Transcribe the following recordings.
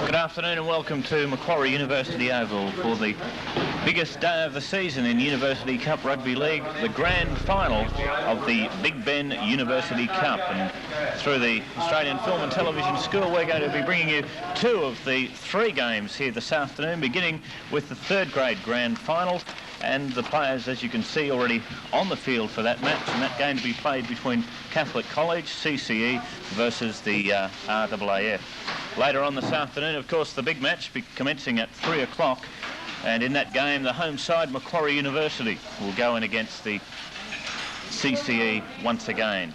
Good afternoon and welcome to Macquarie University Oval for the biggest day of the season in University Cup Rugby League, the grand final of the Big Ben University Cup. And through the Australian Film and Television School, we're going to be bringing you two of the three games here this afternoon, beginning with the third grade grand final. And the players, as you can see, already on the field for that match, and that game to be played between Catholic College, C.C.E.S, versus the RAAF. Later on this afternoon, of course, the big match be commencing at 3 o'clock, and in that game, the home side, Macquarie University, will go in against the C.C.E. once again.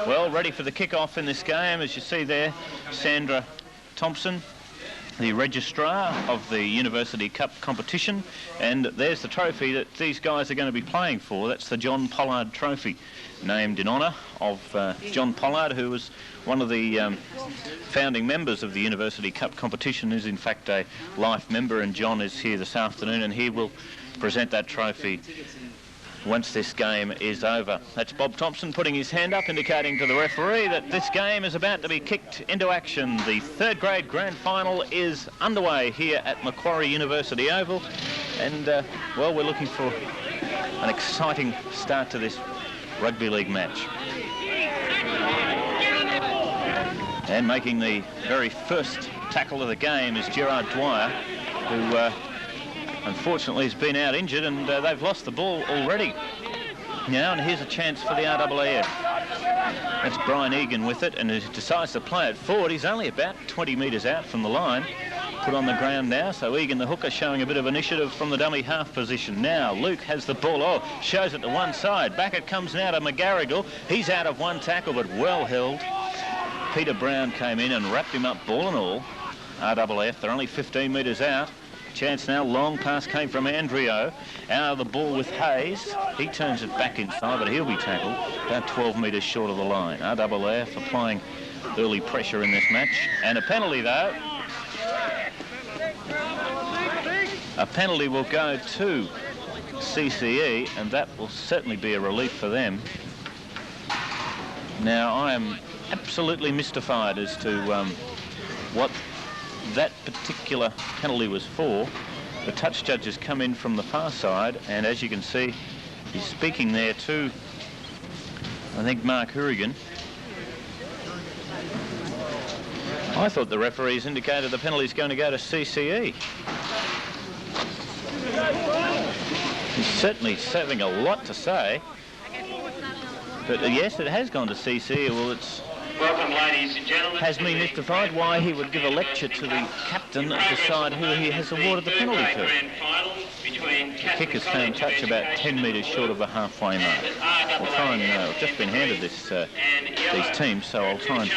Well, ready for the kick-off in this game, as you see there, Sandra Thompson, the registrar of the University Cup competition, and there's the trophy that these guys are going to be playing for. That's the John Pollard Trophy, named in honour of John Pollard, who was one of the founding members of the University Cup competition, is in fact a life member, and John is here this afternoon, and he will present that trophy once this game is over. That's Bob Thompson putting his hand up, indicating to the referee that this game is about to be kicked into action. The third grade grand final is underway here at Macquarie University Oval, and well, we're looking for an exciting start to this rugby league match. And making the very first tackle of the game is Gerard Dwyer, who unfortunately has been out injured, and they've lost the ball already. Now, and here's a chance for the RAAF. That's Brian Egan with it, and he decides to play it forward. He's only about 20 metres out from the line. Put on the ground now, so Egan, the hooker, showing a bit of initiative from the dummy half position. Now, Luke has the ball. Oh, shows it to one side. Back it comes now to McGarrigle. He's out of one tackle, but well held. Peter Brown came in and wrapped him up, ball and all. RAAF, they're only 15 metres out. Chance now, long pass came from Andrio. Out of the ball with Hayes. He turns it back inside, but he'll be tackled about 12 metres short of the line. RAAF applying early pressure in this match. And a penalty, though. A penalty will go to C.C.E, and that will certainly be a relief for them. Now, I am absolutely mystified as to what that particular penalty was for. The touch judge has come in from the far side, and as you can see, he's speaking there to, I think, Mark Hourigan. I thought the referees indicated the penalty's going to go to C.C.E. He's certainly having a lot to say. But yes, it has gone to C.C.E. Well, it's... Welcome, ladies and gentlemen. Has me mystified why he would give a lecture to the captain to decide who he has awarded the penalty to. The kick has found touch about 10 metres short of the halfway mark. We'll try and, I've just been handed this, these teams, so I'll try and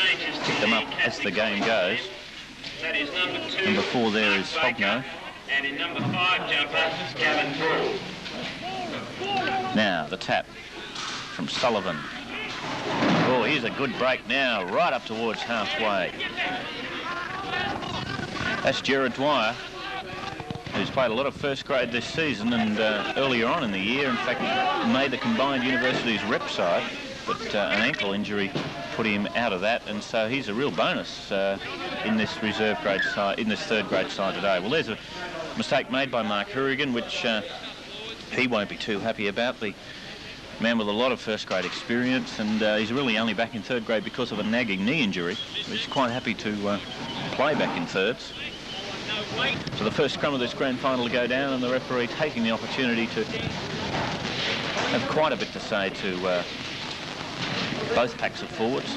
pick them up as the game goes. Number 4 there is Hogno. And in number 5 jumper, Gavin Brew. Now, the tap from Sullivan. Oh, here's a good break now, right up towards halfway. That's Gerard Dwyer, who's played a lot of first grade this season, and earlier on in the year, in fact, made the combined universities rep side, but an ankle injury put him out of that, and so he's a real bonus in this reserve grade side, in this third grade side today. Well, there's a mistake made by Mark Hourigan, which he won't be too happy about. The man with a lot of first grade experience, and he's really only back in third grade because of a nagging knee injury. He's quite happy to play back in thirds. So the first scrum of this grand final to go down, and the referee taking the opportunity to have quite a bit to say to both packs of forwards.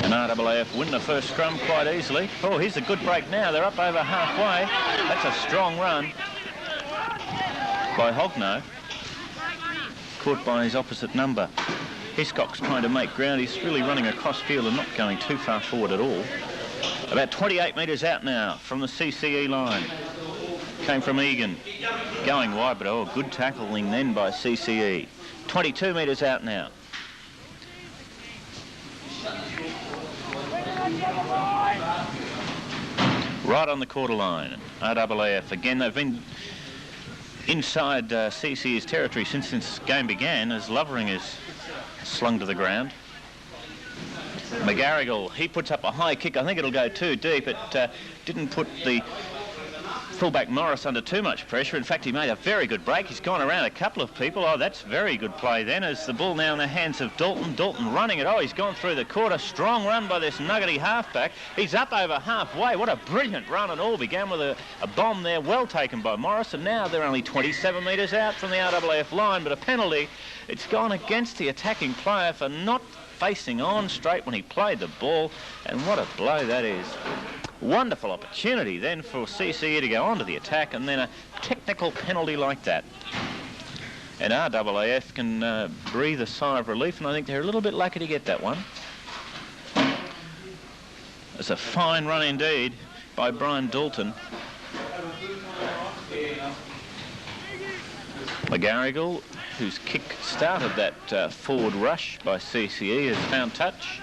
And RAAF win the first scrum quite easily. Oh, here's a good break now. They're up over halfway. That's a strong run by Hogno. Caught by his opposite number. Hiscock's trying to make ground. He's really running across field and not going too far forward at all. About 28 metres out now from the C.C.E. line. Came from Egan. Going wide, but oh, good tackling then by C.C.E. 22 metres out now. Right on the quarter line. RAAF again. They've been inside C.C.E.S territory since this game began, as Lovering is slung to the ground. McGarrigle, he puts up a high kick. I think it'll go too deep. It didn't put the fullback Morris under too much pressure. In fact, he made a very good break. He's gone around a couple of people. Oh, that's very good play then, as the ball now in the hands of Dalton. Dalton running it. Oh, he's gone through the quarter. Strong run by this nuggety halfback. He's up over halfway. What a brilliant run. And all began with a bomb there, well taken by Morris. And now they're only 27 metres out from the RAAF line, but a penalty. It's gone against the attacking player for not facing on straight when he played the ball. And what a blow that is. Wonderful opportunity then for C.C.E. to go on to the attack, and then a technical penalty like that. And RAAF can breathe a sigh of relief, and I think they're a little bit lucky to get that one. It's a fine run indeed by Brian Dalton. McGarrigle, whose kick started that forward rush by C.C.E., has found touch.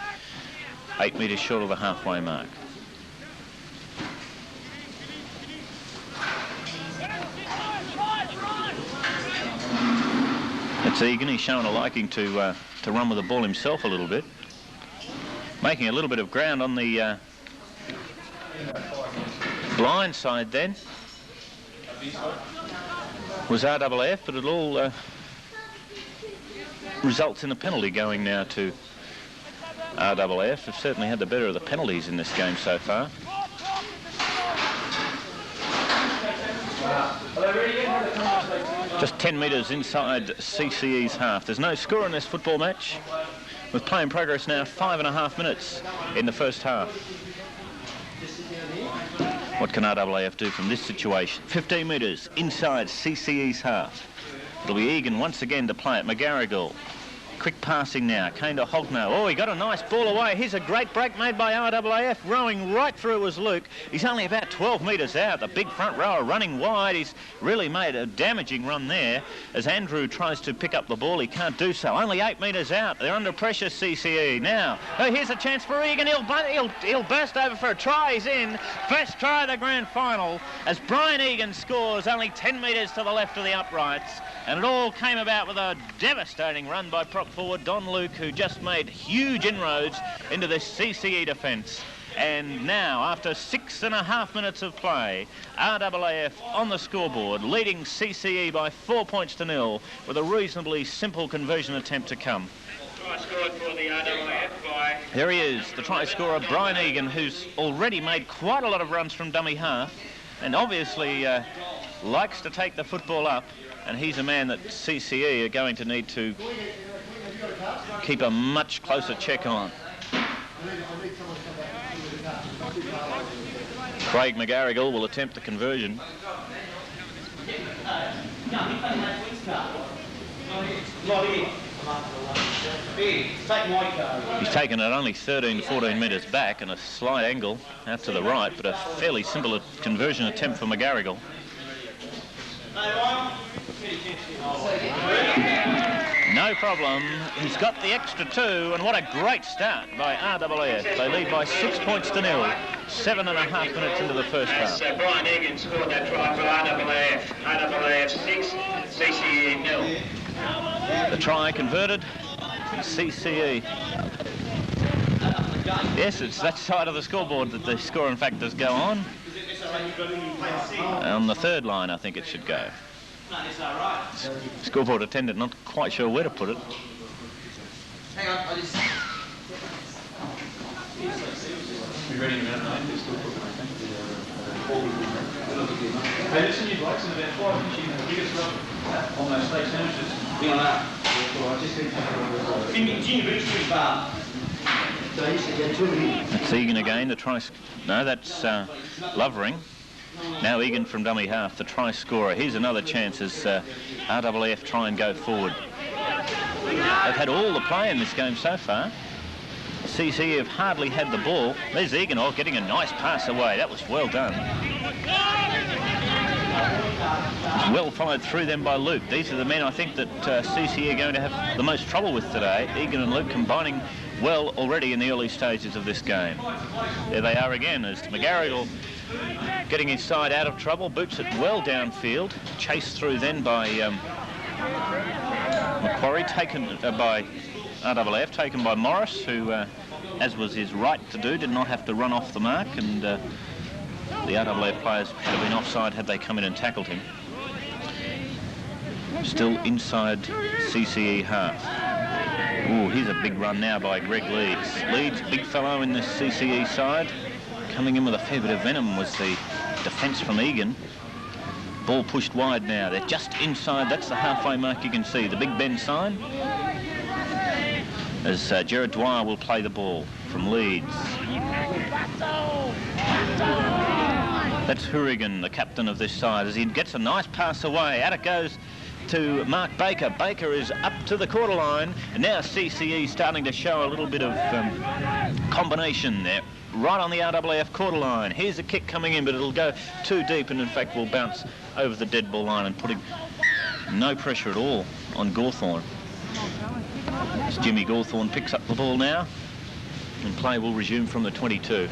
8 metres short of the halfway mark. It's Egan. He's showing a liking to run with the ball himself a little bit. Making a little bit of ground on the blind side then was RAAF, but it all results in a penalty going now to RAAF. Have certainly had the better of the penalties in this game so far. Just 10 metres inside C.C.E.'s half. There's no score in this football match, with play in progress now 5.5 minutes in the first half. What can RAAF do from this situation? 15 metres inside C.C.E.'s half. It'll be Egan once again to play it. McGarrigle. Quick passing now. Kane to Hogno. Oh, he got a nice ball away. Here's a great break made by RAAF. Rowing right through was Luke. He's only about 12 metres out. The big front rower running wide. He's really made a damaging run there. As Andrew tries to pick up the ball, he can't do so. Only 8 metres out. They're under pressure, C.C.E. Now, oh, here's a chance for Egan. He'll burst over for a try. He's in. First try of the grand final as Brian Egan scores only 10 metres to the left of the uprights. And it all came about with a devastating run by prop forward Don Luke, who just made huge inroads into the C.C.E. defence. And now, after 6.5 minutes of play, RAAF on the scoreboard, leading C.C.E. by 4 points to 0, with a reasonably simple conversion attempt to come. Try scored for the RAAF by... There he is, the try scorer, Brian Egan, who's already made quite a lot of runs from dummy half, and obviously likes to take the football up. And he's a man that C.C.E. are going to need to keep a much closer check on. Craig McGarrigle will attempt the conversion. He's taken it only 13 to 14 metres back and a slight angle out to the right, but a fairly simple conversion attempt for McGarrigle. No problem. He's got the extra 2, and what a great start by RAAF. They lead by 6 points to 0. 7.5 minutes into the first half. Brian Egan scored that try for RAAF. RAAF 6, C.C.E. 0. The try converted. C.C.E. Yes, it's that side of the scoreboard that the score, in fact, does go on. On the third line, I think it should go. Scoreboard attendant not quite sure where to put it. Hang on, I just... Hey, listen, you'd like some of that 5 inching the biggest rub on those steak sandwiches. Hang on that. That's Egan again, the try... No, that's Lovering. Now Egan from dummy half, the try scorer. Here's another chance as RAAF try and go forward. They've had all the play in this game so far. C.C.E. have hardly had the ball. There's Egan, oh, getting a nice pass away. That was well done. Well followed through them by Luke. These are the men I think that C.C.E. are going to have the most trouble with today. Egan and Luke combining well already in the early stages of this game. There they are again as McGarrigle getting inside out of trouble, boots it well downfield, chased through then by Macquarie, taken by RAAF, taken by Morris, who, as was his right to do, did not have to run off the mark, and the RAAF players would have been offside had they come in and tackled him. Still inside C.C.E. half. Oh, here's a big run now by Greg Leeds. Leeds, big fellow in this C.C.E. side. Coming in with a fair bit of venom was the defence from Egan. Ball pushed wide now. They're just inside. That's the halfway mark you can see. The Big Ben sign. As Gerard Dwyer will play the ball from Leeds. That's Hourigan, the captain of this side, as he gets a nice pass away. Out it goes to Mark Baker. Baker is up to the quarter line, and now C.C.E. starting to show a little bit of combination there, right on the RAAF quarter line. Here's a kick coming in, but it'll go too deep, and in fact will bounce over the dead ball line and putting no pressure at all on Gawthorne. As Jimmy Gawthorne picks up the ball now, and play will resume from the 22.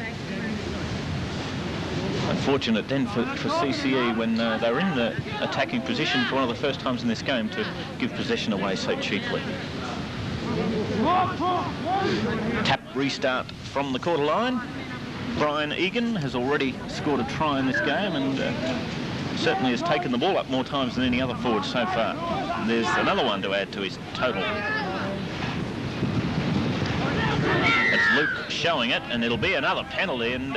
Unfortunate then for C.C.E. when they were in the attacking position for one of the first times in this game to give possession away so cheaply. Tap restart from the quarter line. Brian Egan has already scored a try in this game and certainly has taken the ball up more times than any other forward so far. There's another one to add to his total. It's Luke showing it, and it'll be another penalty, and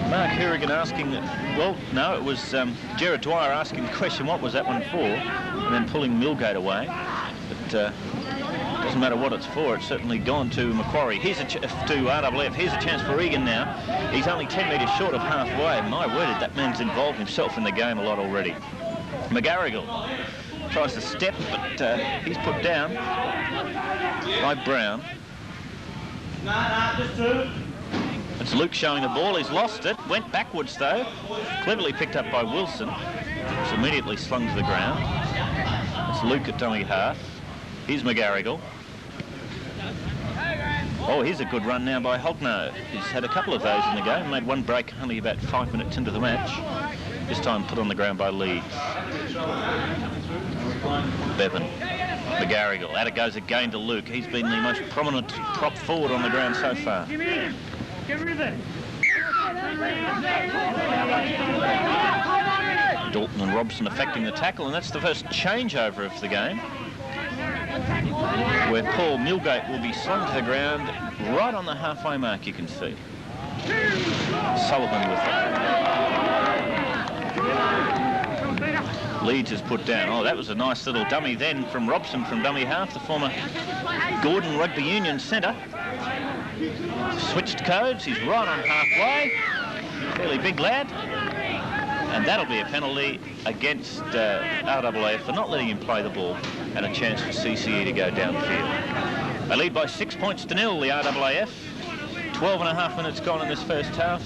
Mark Hourigan asking, well, no, it was Gerard Dwyer asking the question, what was that one for? And then pulling Milgate away. But doesn't matter what it's for, it's certainly gone to Macquarie. Here's to RAAF. Here's a chance for Egan now. He's only 10 metres short of halfway. My word, that man's involved himself in the game a lot already. McGarrigle tries to step, but he's put down by Brown. It's Luke showing the ball. He's lost it. Went backwards, though. Cleverly picked up by Wilson. It's immediately slung to the ground. It's Luke at dummy half. Here's McGarrigle. Oh, here's a good run now by Hogno. He's had a couple of those in the game. Made one break only about 5 minutes into the match. This time put on the ground by Leeds. Bevan. McGarrigle. Out it goes again to Luke. He's been the most prominent prop forward on the ground so far. Get rid of it. Dalton and Robson affecting the tackle, and that's the first changeover of the game, where Paul Milgate will be slung to the ground right on the halfway mark, you can see. Sullivan with it. Leeds is put down. Oh, that was a nice little dummy then from Robson from dummy half, the former Gordon Rugby Union centre. Switched codes, he's right on halfway. Fairly big lad. And that'll be a penalty against RAAF for not letting him play the ball, and a chance for C.C.E. to go downfield. They lead by 6 points to nil, the RAAF. 12.5 minutes gone in this first half,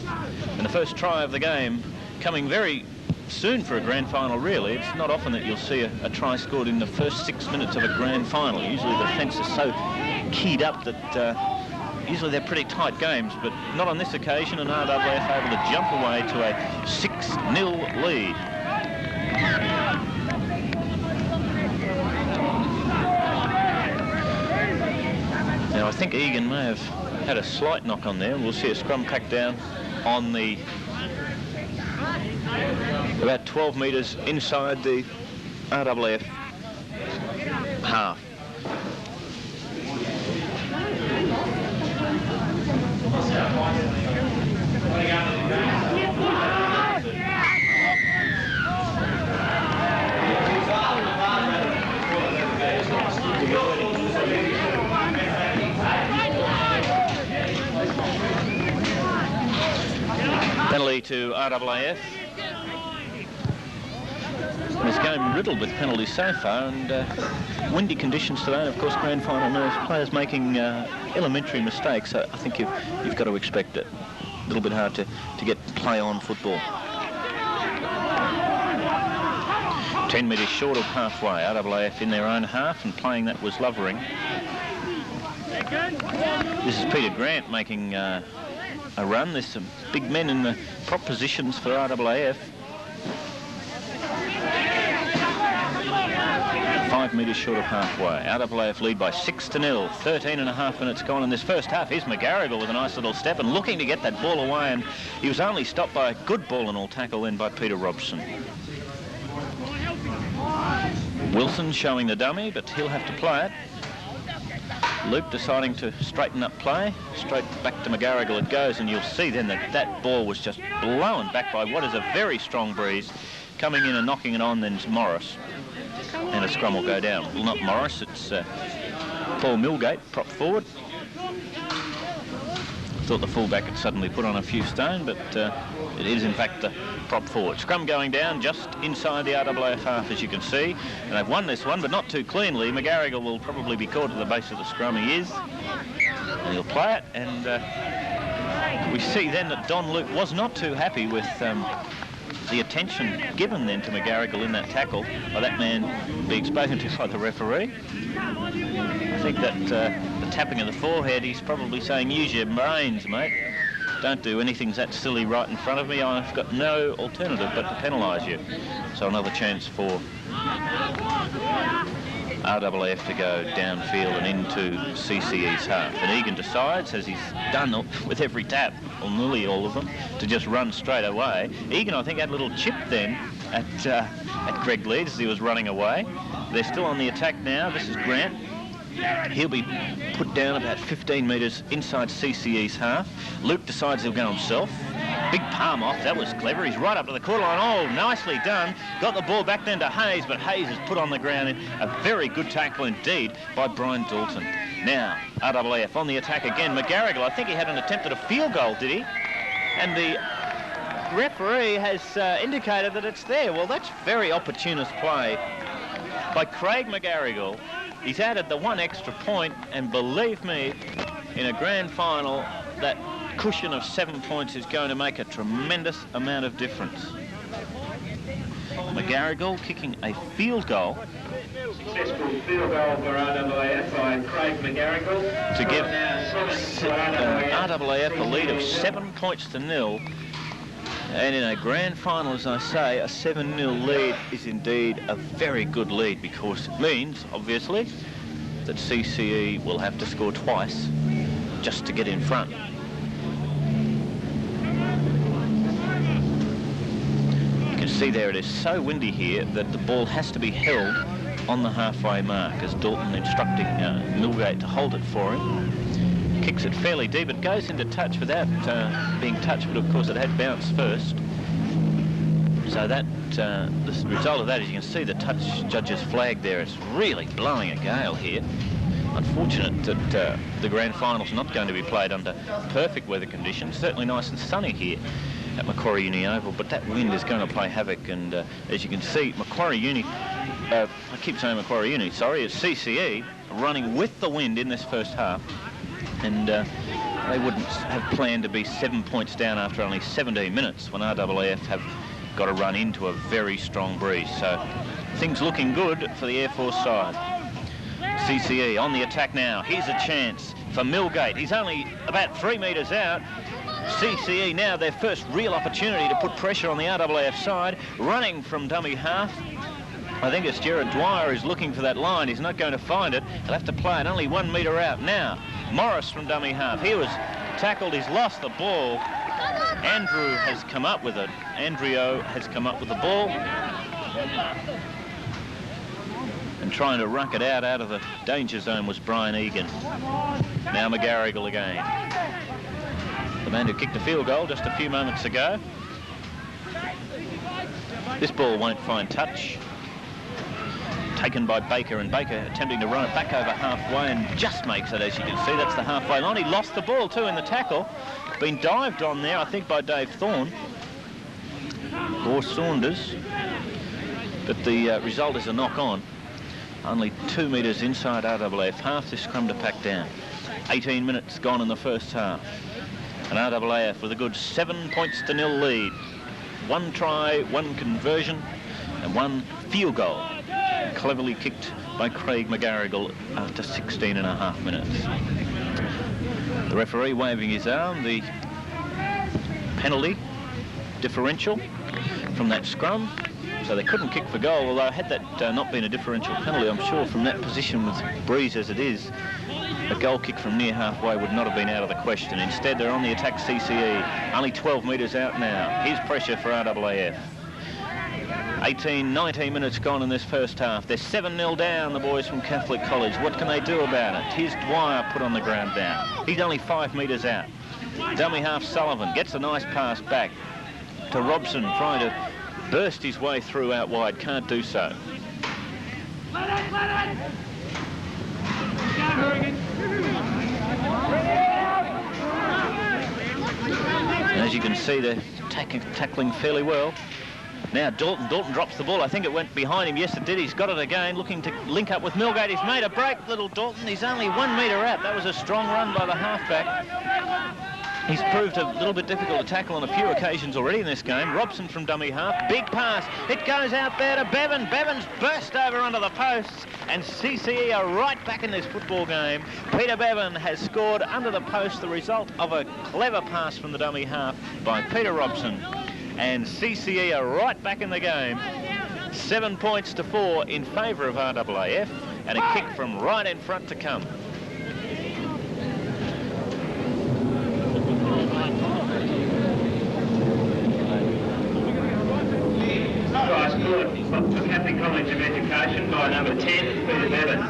and the first try of the game coming very soon for a grand final, really. It's not often that you'll see a try scored in the first 6 minutes of a grand final. Usually the defence is so keyed up that usually they're pretty tight games, but not on this occasion, and RAAF able to jump away to a 6-0 lead. Now, I think Egan may have had a slight knock on there. We'll see a scrum crack down on the about 12 metres inside the RAAF half. Penalty to RAAF. This game riddled with penalties so far, and windy conditions today, and of course grand final nerves, players making elementary mistakes. So I think you've got to expect it. A little bit hard to get play on football. 10 metres short of halfway. RAAF in their own half, and playing that was Lovering. This is Peter Grant making a run. There's some big men in the prop positions for RAAF. 5 metres short of halfway. RAAF lead by 6-0. 13.5 minutes gone in this first half. Here's McGarrigle with a nice little step and looking to get that ball away, and he was only stopped by a good ball and all tackle then by Peter Robson. Wilson showing the dummy, but he'll have to play it. Luke deciding to straighten up play. Straight back to McGarrigle it goes, and you'll see then that that ball was just blown back by what is a very strong breeze. Coming in and knocking it on, then it's Morris. And a scrum will go down. Well, not Morris, it's Paul Milgate, prop forward. Thought the fullback had suddenly put on a few stone, but it is in fact the prop forward. Scrum going down just inside the RAAF half, as you can see. And they've won this one, but not too cleanly. McGarrigle will probably be caught to the base of the scrum. He is. And he'll play it. And we see then that Don Luke was not too happy with the attention given then to McGarrigle in that tackle by that man being spoken to by the referee. I think that the tapping of the forehead, he's probably saying, use your brains, mate. Don't do anything that silly right in front of me. I've got no alternative but to penalise you. So another chance for RAAF to go downfield and into C.C.E.S half. And Egan decides, as he's done with every tap, or nearly all of them, to just run straight away. Egan, I think, had a little chip then at Greg Leeds as he was running away. They're still on the attack now. This is Grant. He'll be put down about 15 metres inside C.C.E.'s half. Luke decides he'll go himself. Big palm off. That was clever. He's right up to the quarter line. Oh, nicely done. Got the ball back then to Hayes, but Hayes is put on the ground in a very good tackle indeed by Brian Dalton. Now, RAAF on the attack again. McGarrigle, I think he had an attempt at a field goal, did he? And the referee has indicated that it's there. Well, that's very opportunist play by Craig McGarrigle. He's added the one extra point, and believe me, in a grand final, that cushion of 7 points is going to make a tremendous amount of difference. McGarrigle kicking a field goal. Successful field goal for RAAF by Craig McGarrigle. To give RAAF a lead of 7 points to 0. And in a grand final, as I say, a 7-0 lead is indeed a very good lead, because it means, obviously, that C.C.E. will have to score twice just to get in front. You can see there it is so windy here that the ball has to be held on the halfway mark, as Dalton instructing Milgate to hold it for him. Kicks it fairly deep. It goes into touch without being touched, but of course it had bounced first. So that the result of that is you can see the touch judge's flag there. It's really blowing a gale here. Unfortunate that the grand final's not going to be played under perfect weather conditions. Certainly nice and sunny here at Macquarie Uni Oval, but that wind is going to play havoc. And as you can see, Macquarie Uni, I keep saying Macquarie Uni, sorry, it's C.C.E. running with the wind in this first half. And they wouldn't have planned to be 7 points down after only 17 minutes when RAAF have got to run into a very strong breeze. So things looking good for the Air Force side. C.C.E. on the attack now. Here's a chance for Milgate. He's only about 3 metres out. C.C.E. now their first real opportunity to put pressure on the RAAF side. Running from dummy half. I think it's Gerard Dwyer who's looking for that line. He's not going to find it. He'll have to play it only 1 metre out. Now, Morris from dummy half. He was tackled. He's lost the ball. Andrew has come up with it. Andrio has come up with the ball. And trying to ruck it out of the danger zone was Brian Egan. Now McGarrigle again. The man who kicked a field goal just a few moments ago. This ball won't find touch. Taken by Baker, and Baker attempting to run it back over halfway and just makes it, as you can see. That's the halfway line. He lost the ball too in the tackle. Been dived on there, I think, by Dave Thorne or Saunders. But the result is a knock-on. Only 2 metres inside RAAF half. This scrum to pack down. 18 minutes gone in the first half. And RAAF with a good 7 points to 0 lead. 1 try, 1 conversion, and 1 field goal. Cleverly kicked by Craig McGarrigle after 16.5 minutes. The referee waving his arm. The penalty differential from that scrum, so they couldn't kick for goal, although had that not been a differential penalty, I'm sure from that position with breeze as it is, a goal kick from near halfway would not have been out of the question. Instead, they're on the attack, C.C.E. Only 12 metres out now. Here's pressure for RAAF. 19 minutes gone in this first half. They're 7-0 down, the boys from Catholic College. What can they do about it? Here's Dwyer put on the ground now. He's only 5 metres out. Dummy half Sullivan gets a nice pass back to Robson, trying to burst his way through out wide. Can't do so. And as you can see, they're tackling fairly well. Now Dalton drops the ball. I think it went behind him. Yes, it did. He's got it again, looking to link up with Milgate. He's made a break, little Dalton. He's only 1 metre out. That was a strong run by the halfback. He's proved a little bit difficult to tackle on a few occasions already in this game. Robson from dummy half. Big pass. It goes out there to Bevan. Bevan's burst over under the posts. And C.C.E. are right back in this football game. Peter Bevan has scored under the post, the result of a clever pass from the dummy half by Peter Robson. And C.C.E. are right back in the game. 7 points to 4 in favour of RAAF. And a kick from right in front to come. Try scored for Catholic College of Education by number 10, Peter Bevan.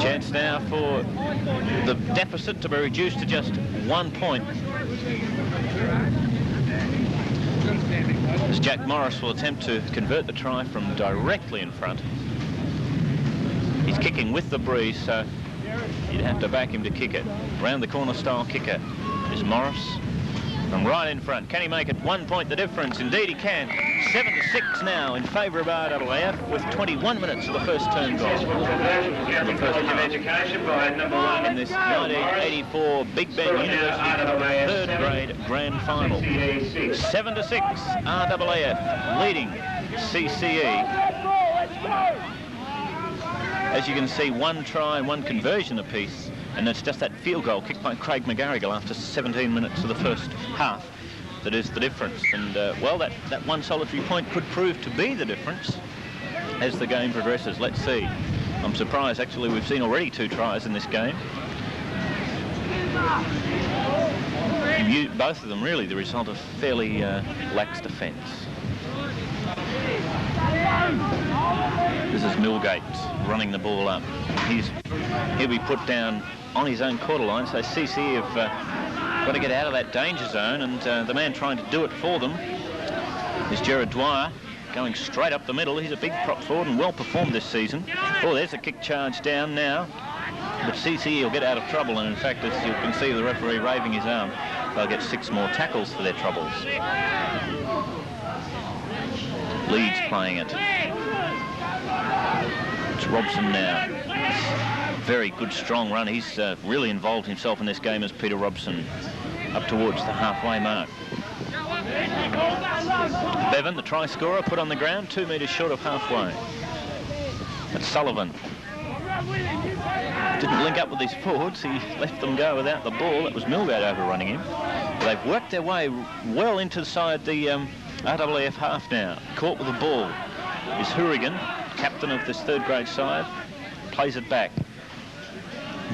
Chance now for the deficit to be reduced to just 1 point. As Jack Morris will attempt to convert the try from directly in front. He's kicking with the breeze, so you'd have to back him to kick it. Round the corner style kicker is Morris from right in front. Can he make it 1 point the difference? Indeed he can. 7-6 now in favour of RAAF with 21 minutes of the first term gone. In this 1984 Big Ben University third grade grand final. 7-6, RAAF leading C.C.E. As you can see, one try and one conversion apiece, and it's just that field goal kicked by Craig McGarrigle after 17 minutes of the first half that is the difference. And well, that one solitary point could prove to be the difference as the game progresses. Let's see. I'm surprised, actually, we've seen already 2 tries in this game. Both of them really the result of fairly lax defence. This is Milgate running the ball up. He'll be put down on his own quarter line, so C.C.E. have got to get out of that danger zone, and the man trying to do it for them is Gerard Dwyer, going straight up the middle. He's a big prop forward and well performed this season. Oh, there's a kick charge down now, but C.C.E. will get out of trouble, and in fact, as you can see the referee waving his arm, they'll get 6 more tackles for their troubles. Leeds playing it. It's Robson now. Very good, strong run. He's really involved himself in this game as Peter Robson up towards the halfway mark. Bevan, the try scorer, put on the ground 2 metres short of halfway. That's Sullivan. Didn't link up with his forwards. He left them go without the ball. That was Milgate overrunning him. But they've worked their way well inside the RAAF half now. Caught with the ball is Hourigan, captain of this third grade side. Plays it back.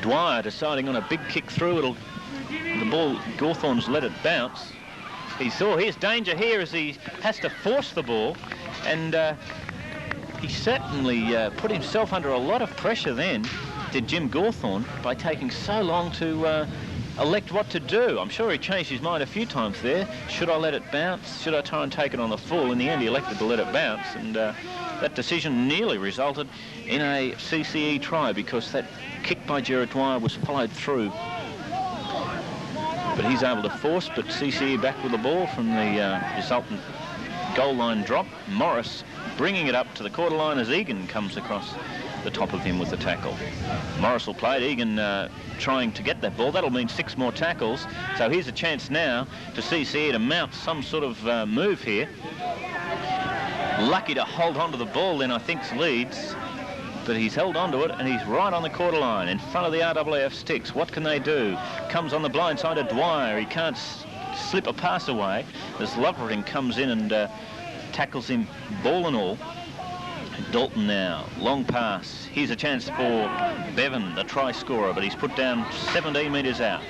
Dwyer deciding on a big kick through. The ball, Gawthorne's let it bounce. He saw here's danger here as he has to force the ball, and he certainly put himself under a lot of pressure then, did Jim Gawthorne, by taking so long to elect what to do. I'm sure he changed his mind a few times there. Should I let it bounce? Should I try and take it on the full? In the end, he elected to let it bounce, and that decision nearly resulted in a C.C.E. try, because that kick by Gerard Dwyer was followed through. But he's able to force, but C.C.E. back with the ball from the resultant goal line drop. Morris bringing it up to the quarter line as Egan comes across the top of him with the tackle. Morris will play it. Egan trying to get that ball. That'll mean 6 more tackles. So here's a chance now to C.C.E. to mount some sort of move here. Lucky to hold on to the ball then, I think, Leeds. But he's held on to it, and he's right on the quarter line in front of the RAAF sticks. What can they do? Comes on the blind side of Dwyer. He can't slip a pass away as Lovering comes in and tackles him, ball and all. Dalton now, long pass. Here's a chance for Bevan, the try scorer, but he's put down 17 metres out.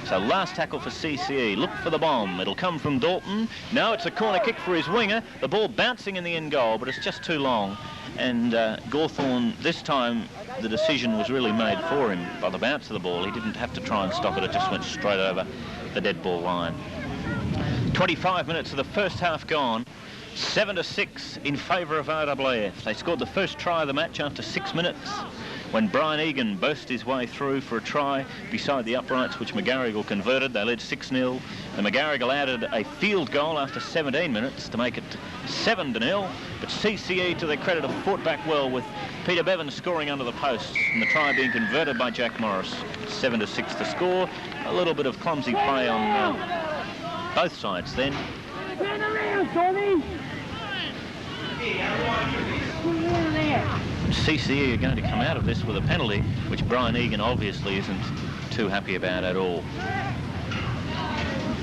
So last tackle for C.C.E. Look for the bomb. It'll come from Dalton. No, it's a corner kick for his winger. The ball bouncing in the end goal, but it's just too long. And Gawthorne, this time, the decision was really made for him by the bounce of the ball. He didn't have to try and stop it. It just went straight over the dead ball line. 25 minutes of the first half gone. 7-6 in favour of RAAF. They scored the first try of the match after 6 minutes when Brian Egan burst his way through for a try beside the uprights, which McGarrigle converted. They led 6-0. And McGarrigle added a field goal after 17 minutes to make it 7-0. But C.C.E., to their credit, have fought back well, with Peter Bevan scoring under the posts and the try being converted by Jack Morris. 7-6 to score. A little bit of clumsy play on both sides then. C.C.E. are going to come out of this with a penalty, which Brian Egan obviously isn't too happy about at all.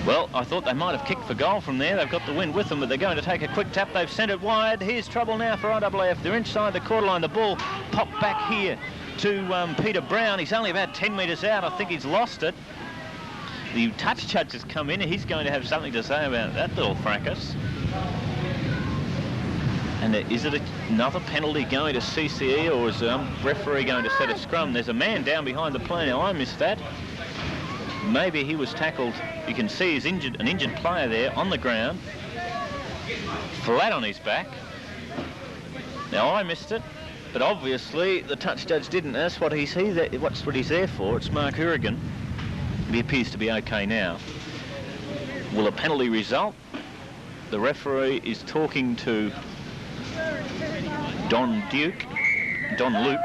Well, I thought they might have kicked for goal from there. They've got the wind with them, but they're going to take a quick tap. They've sent it wide. Here's trouble now for RAAF. They're inside the quarter line. The ball popped back here to Peter Brown. He's only about 10 metres out. I think he's lost it. The touch judge has come in, and he's going to have something to say about that little fracas. And is it another penalty going to C.C.E., or is the referee going to set a scrum? There's a man down behind the play. Now, I missed that. Maybe he was tackled. You can see he's injured, an injured player there on the ground, flat on his back. Now, I missed it, but obviously the touch judge didn't. That's what he's there for. It's Mark Hourigan. He appears to be okay now. Will a penalty result? The referee is talking to Don Luke,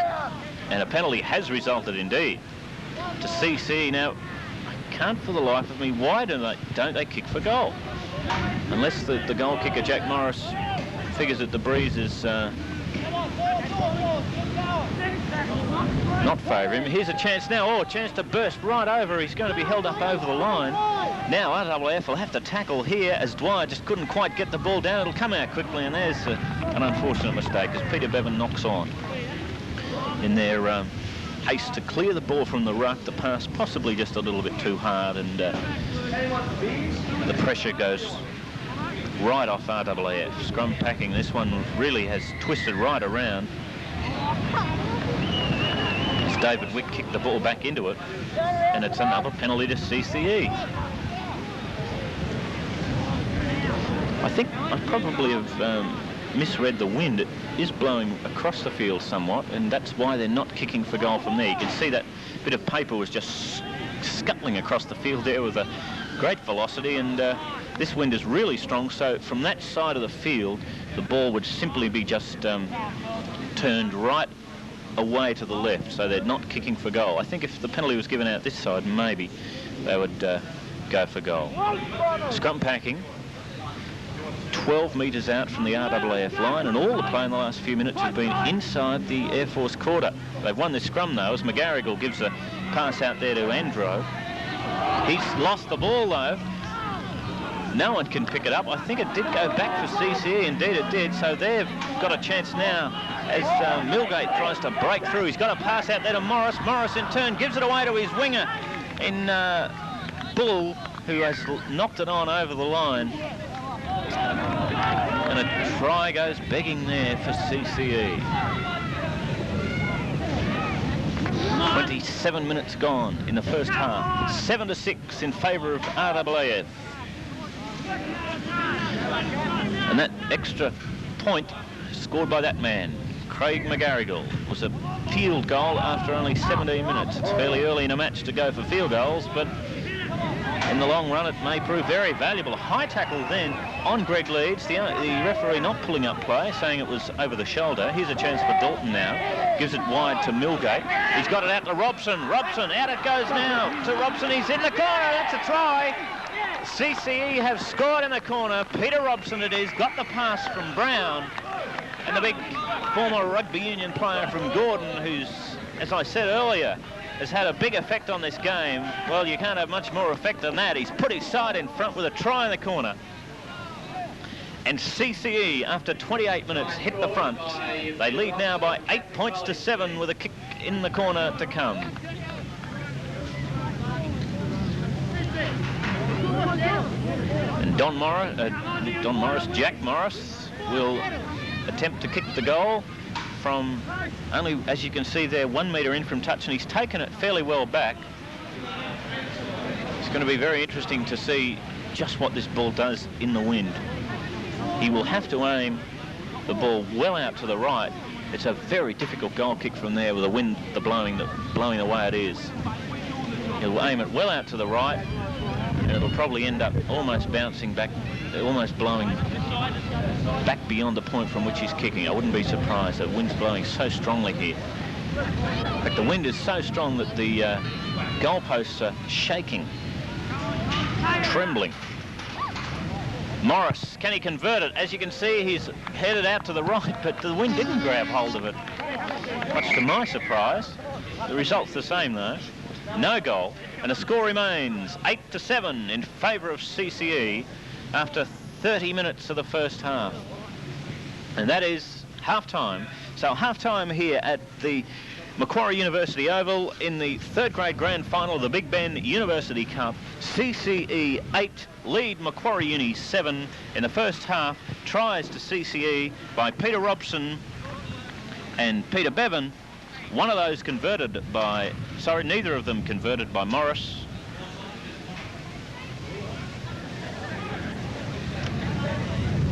and a penalty has resulted indeed to C.C.E. Now, I can't for the life of me, why don't they kick for goal? Unless the goal kicker, Jack Morris, figures that the breeze is not favouring him. Here's a chance now. Oh, a chance to burst right over. He's going to be held up over the line. Now RAAF will have to tackle here as Dwyer just couldn't quite get the ball down. It'll come out quickly, and there's an unfortunate mistake as Peter Bevan knocks on. In their haste to clear the ball from the ruck, the pass possibly just a little bit too hard, and the pressure goes right off RAAF. Scrum packing. This one really has twisted right around. David Wick kicked the ball back into it, and it's another penalty to C.C.E. I think I probably have misread the wind. It is blowing across the field somewhat, and that's why they're not kicking for goal from there. You can see that bit of paper was just scuttling across the field there with a great velocity, and this wind is really strong, so from that side of the field the ball would simply be just turned right away to the left, so they're not kicking for goal. I think if the penalty was given out this side, maybe they would go for goal. Scrum packing, 12 metres out from the RAAF line, and all the play in the last few minutes has been inside the Air Force quarter. They've won this scrum though, as McGarrigle gives a pass out there to Andro. He's lost the ball though. No one can pick it up. I think it did go back for C.C.E. Indeed it did. So they've got a chance now as Milgate tries to break through. He's got a pass out there to Morris. Morris in turn gives it away to his winger in Bull, who has knocked it on over the line. And a try goes begging there for C.C.E. 27 minutes gone in the first half. 7-6 in favour of RAAF. And that extra point scored by that man, Craig McGarrigle, was a field goal after only 17 minutes. It's fairly early in a match to go for field goals, but In the long run, it may prove very valuable. A high tackle then on Greg Leeds. The referee not pulling up play, saying it was over the shoulder. Here's a chance for Dalton now. Gives it wide to Millgate. He's got it out to Robson. Robson, out it goes now to Robson. He's in the corner. That's a try. C.C.E. have scored in the corner. Peter Robson it is. Got the pass from Brown. And the big former rugby union player from Gordon, who's, as I said earlier, has had a big effect on this game. Well, you can't have much more effect than that. He's put his side in front with a try in the corner. And C.C.E., after 28 minutes, hit the front. They lead now by 8 points to 7 with a kick in the corner to come. And Jack Morris will attempt to kick the goal from only, as you can see there, 1 metre in from touch, and he's taken it fairly well back. It's going to be very interesting to see just what this ball does in the wind. He will have to aim the ball well out to the right. It's a very difficult goal kick from there with the wind blowing the way it is. He'll aim it well out to the right, and it'll probably end up almost bouncing back, almost blowing back beyond the point from which he's kicking. I wouldn't be surprised. The wind's blowing so strongly here. In fact, the wind is so strong that the goalposts are shaking, trembling. Morris, can he convert it? As you can see, he's headed out to the right, but the wind didn't grab hold of it. Much to my surprise. The result's the same, though. No goal, and the score remains 8-7 in favour of C.C.E. after 30 minutes of the first half. And that is half-time. So half-time here at the Macquarie University Oval in the third grade grand final of the Big Ben University Cup. C.C.E. 8, lead Macquarie Uni 7 in the first half. Tries to C.C.E. by Peter Robson and Peter Bevan. One of those converted by, neither of them converted by Morris.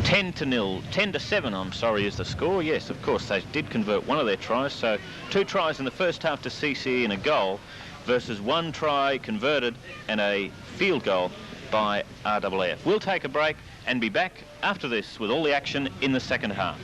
Ten to 7, I'm sorry, is the score. Yes, of course, they did convert one of their tries. So 2 tries in the first half to C.C.E. and a goal versus 1 try converted and a field goal by RAAF. We'll take a break and be back after this with all the action in the second half.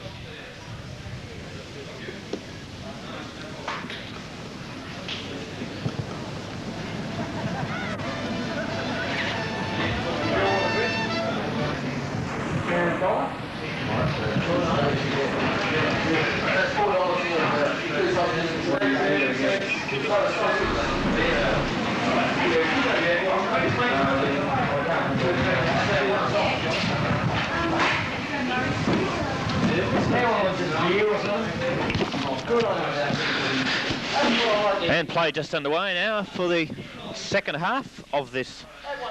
And play just underway now for the second half of this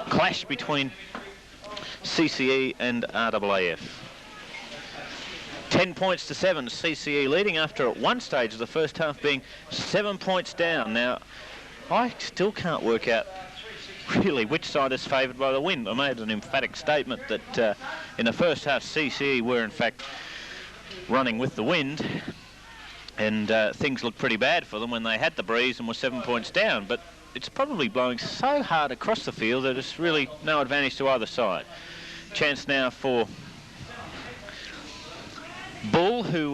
clash between C.C.E. and RAAF. 10 points to 7, C.C.E. leading after at one stage of the first half being 7 points down. Now, I still can't work out really which side is favoured by the wind. I made an emphatic statement that in the first half C.C.E. were in fact running with the wind, and things looked pretty bad for them when they had the breeze and were 7 points down. But it's probably blowing so hard across the field that it's really no advantage to either side. Chance now for Bull, who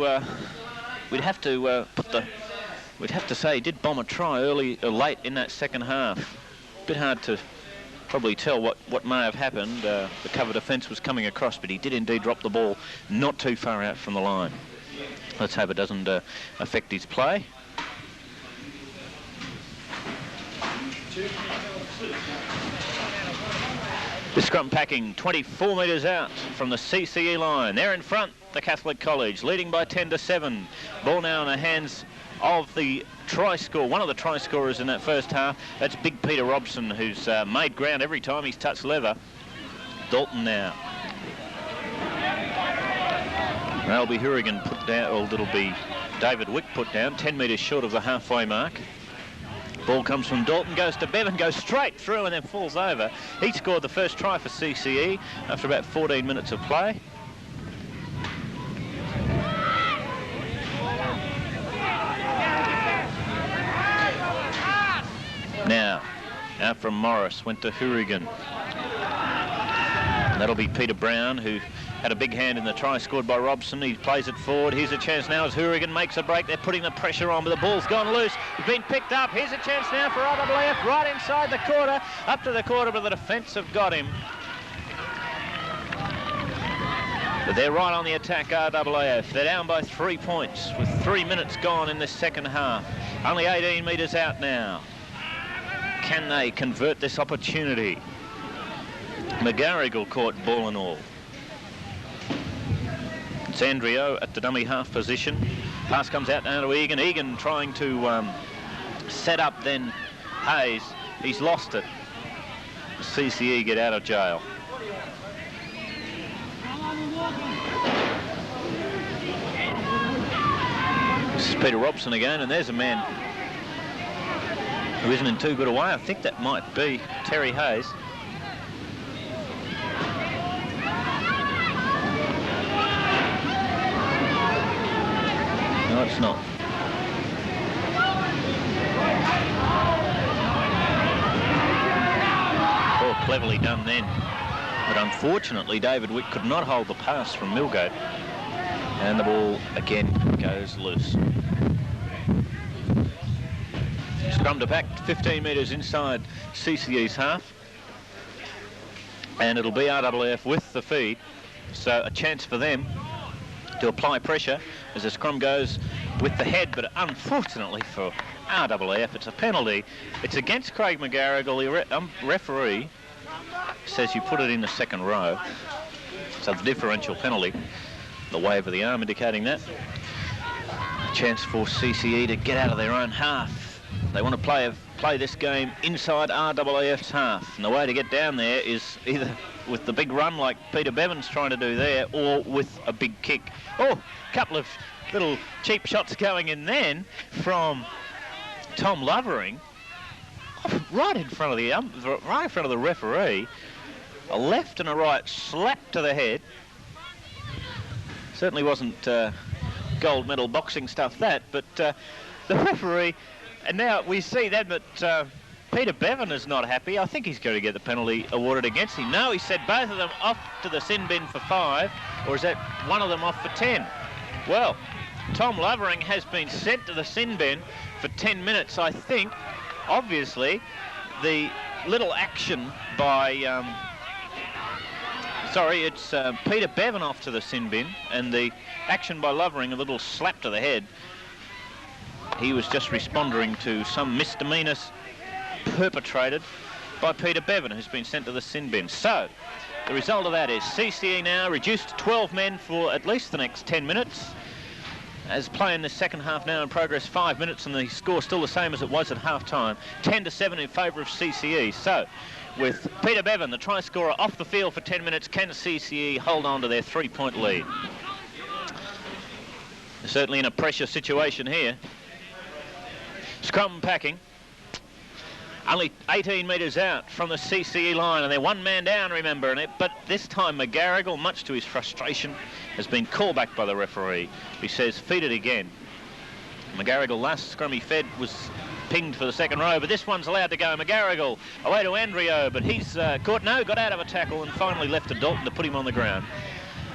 we'd have to say he did bomb a try early or late in that second half. Bit hard to probably tell what may have happened. The cover defence was coming across, but he did indeed drop the ball not too far out from the line. Let's hope it doesn't affect his play. The scrum packing 24 metres out from the C.C.E. line. They're in front, the Catholic College, leading by 10 to 7. Ball now in the hands of the try scorer, one of the try scorers in that first half. That's big Peter Robson, who's made ground every time he's touched leather. Dalton now. That'll be Hourigan put down, or it'll be David Wick put down, 10 metres short of the halfway mark. Ball comes from Dalton, goes to Bevan, goes straight through and then falls over. He scored the first try for C.C.E. after about 14 minutes of play. Now, out from Morris, went to Hourigan. And that'll be Peter Brown, who had a big hand in the try scored by Robson. He plays it forward. Here's a chance now as Hourigan makes a break. They're putting the pressure on, but the ball's gone loose. It's been picked up. Here's a chance now for RAAF right inside the quarter, up to the quarter, but the defence have got him. But they're right on the attack, RAAF. They're down by 3 points with 3 minutes gone in the second half. Only 18 metres out now. Can they convert this opportunity? McGarrigle caught ball and all. It's Andrio at the dummy half position. Pass comes out now to Egan. Egan trying to set up then Hayes. He's lost it. CCE get out of jail. This is Peter Robson again, and there's a man who isn't in too good a way. I think that might be Terry Hayes. No, it's not. Oh, cleverly done then. But unfortunately, David Wick could not hold the pass from Milgate. And the ball again goes loose. Scrum to back 15 metres inside CCE's half. And it'll be RAAF with the feed. So a chance for them to apply pressure as the scrum goes with the head, but unfortunately for RAAF, it's a penalty. It's against Craig McGarrigle. The referee says you put it in the second row. So the differential penalty, the wave of the arm indicating that. A chance for CCE to get out of their own half. They want to play this game inside RAAF's half, and the way to get down there is either with the big run like Peter Bevan's trying to do there, or with a big kick. Oh, a couple of little cheap shots going in then from Tom Lovering, right in front of the referee. A left and a right slap to the head. Certainly wasn't gold medal boxing stuff that, but the referee, and now we see then that Peter Bevan is not happy. I think he's going to get the penalty awarded against him. No, he said both of them off to the sin bin for 5, or is that one of them off for 10? Well, Tom Lovering has been sent to the sin bin for 10 minutes, I think. Obviously, the little action by... it's Peter Bevan off to the sin bin, and the action by Lovering, a little slap to the head. He was just responding to some misdemeanors perpetrated by Peter Bevan, who's been sent to the sin bin. So, the result of that is CCE now reduced to 12 men for at least the next 10 minutes. As play in the second half now in progress, 5 minutes, and the score still the same as it was at half-time. 10-7 in favour of CCE. So, with Peter Bevan, the try scorer, off the field for 10 minutes, can CCE hold on to their 3-point lead? They're certainly in a pressure situation here. Scrum packing. Only 18 metres out from the CCE line, and they're one man down, remember. But this time McGarrigle, much to his frustration, has been called back by the referee. He says, feed it again. McGarrigle, last scrum he fed was pinged for the second row, but this one's allowed to go. McGarrigle away to Andrio, but he's got out of a tackle and finally left to Dalton to put him on the ground.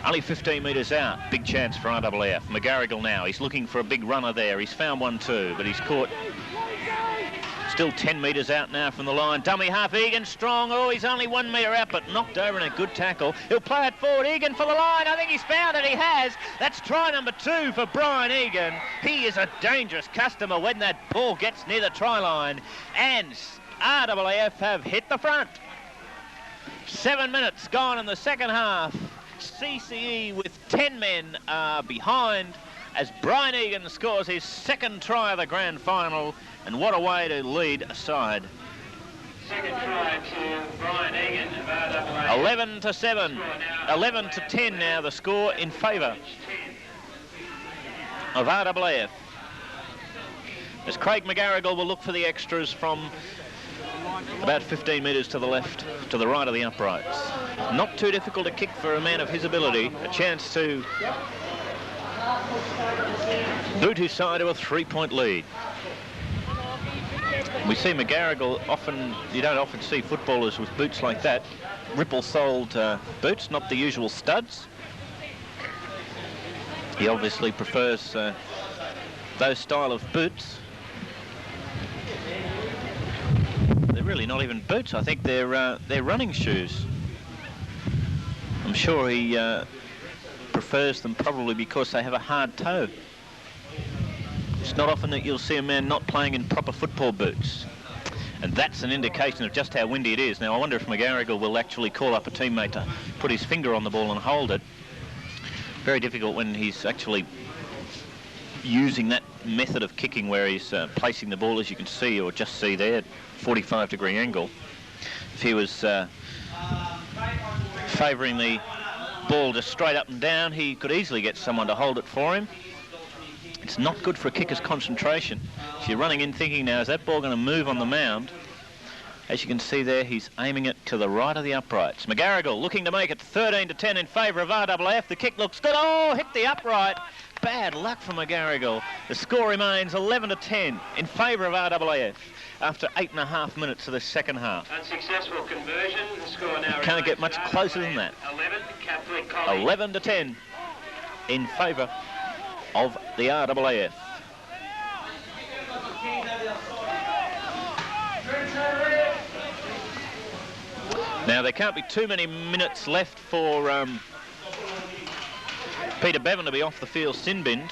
Only 15 metres out. Big chance for RAAF. McGarrigle now. He's looking for a big runner there. He's found one too, but he's caught. Still 10 metres out now from the line. Dummy half, Egan strong. Oh, he's only 1 metre out, but knocked over in a good tackle. He'll play it forward. Egan for the line. I think he's found it. He has. That's try number 2 for Brian Egan. He is a dangerous customer when that ball gets near the try line. And RAAF have hit the front. 7 minutes gone in the second half. CCE with 10 men are behind as Brian Egan scores his second try of the grand final. And what a way to lead a side. Second try to Brian Egan of RAAF. 11-7. 11-10 now the score in favour of RAAF. As Craig McGarrigle will look for the extras from about 15 metres to the left, to the right of the uprights. Not too difficult to kick for a man of his ability. A chance to boot his side to a 3-point lead. We see McGarrigle often, you don't often see footballers with boots like that. ripple-soled boots, not the usual studs. He obviously prefers those style of boots. They're really not even boots. I think they're running shoes. I'm sure he prefers them probably because they have a hard toe. It's not often that you'll see a man not playing in proper football boots. And that's an indication of just how windy it is. Now, I wonder if McGarrigle will actually call up a teammate to put his finger on the ball and hold it. Very difficult when he's actually using that method of kicking where he's placing the ball, as you can see, or just see there, 45-degree angle. If he was favouring the ball just straight up and down, he could easily get someone to hold it for him. It's not good for a kicker's concentration. So you're running in thinking now, is that ball going to move on the mound? As you can see there, he's aiming it to the right of the uprights. McGarrigle looking to make it 13-10 in favour of RAAF. The kick looks good. Oh, hit the upright. Bad luck for McGarrigle. The score remains 11-10 in favour of RAAF after 8.5 minutes of the second half. Unsuccessful conversion. The score now Can't get much closer than that. 11-10 in favour of the RAAF. Now, there can't be too many minutes left for Peter Bevan to be off the field sin-binned.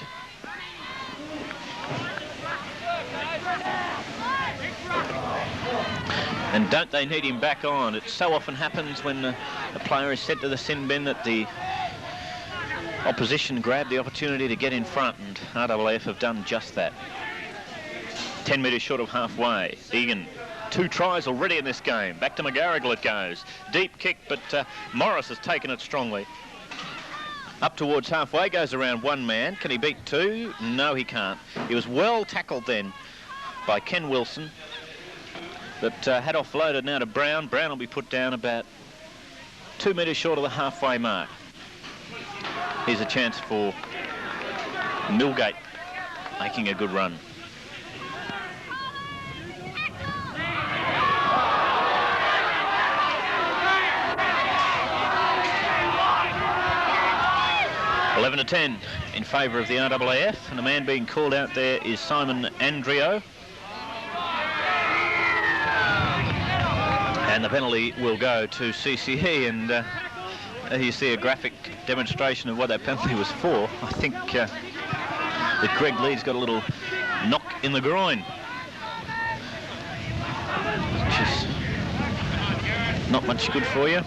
And don't they need him back on? It so often happens when a player is sent to the sin bin that the opposition grab the opportunity to get in front, and RAAF have done just that. 10 metres short of halfway. Egan, 2 tries already in this game. Back to McGarrigle it goes. Deep kick, but Morris has taken it strongly. Up towards halfway, goes around one man. Can he beat 2? No, he can't. He was well tackled then by Ken Wilson, but had offloaded now to Brown. Brown will be put down about 2 metres short of the halfway mark. Here's a chance for Millgate making a good run. (11-10) in favour of the RAAF, and the man being called out there is Simon Andrio. And the penalty will go to C.C.E., and you see a graphic demonstration of what that penalty was for. I think that Greg Lee's got a little knock in the groin, which is not much good for you.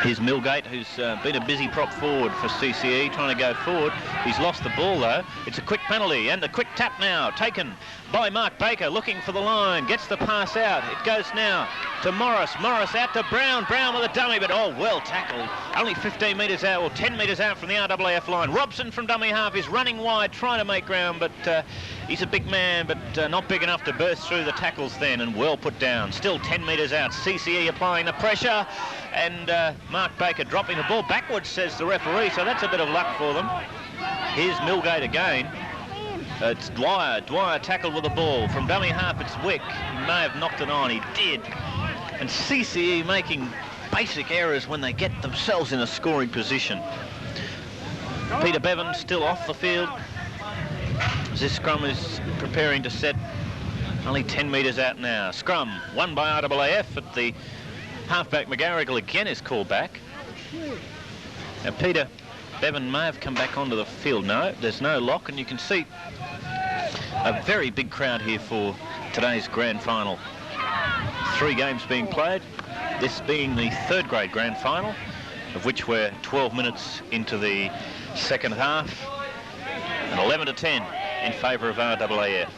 Here's Millgate, who's been a busy prop forward for C.C.E., trying to go forward. He's lost the ball, though. It's a quick penalty, and the quick tap now taken by Mark Baker, looking for the line. Gets the pass out. It goes now to Morris. Morris out to Brown. Brown with a dummy, but oh, well tackled. Only 15 metres out, or 10 metres out from the RAAF line. Robson from dummy half is running wide, trying to make ground, but he's a big man, but not big enough to burst through the tackles then, and well put down. Still 10 metres out. C.C.E. applying the pressure, and Mark Baker dropping the ball backwards, says the referee, so that's a bit of luck for them. Here's Millgate again. It's Dwyer. Dwyer tackled with the ball. From dummy half, it's Wick. He may have knocked it on. He did. And C.C.E. making basic errors when they get themselves in a scoring position. Peter Bevan still off the field. This scrum is preparing to set. Only 10 metres out now. Scrum won by RAAF, at the halfback McGarrigle again is called back. Now Peter Bevan may have come back onto the field. No, there's no lock, and you can see a very big crowd here for today's grand final. 3 games being played, this being the 3rd grade grand final, of which we're 12 minutes into the second half, and 11-10 in favour of RAAF.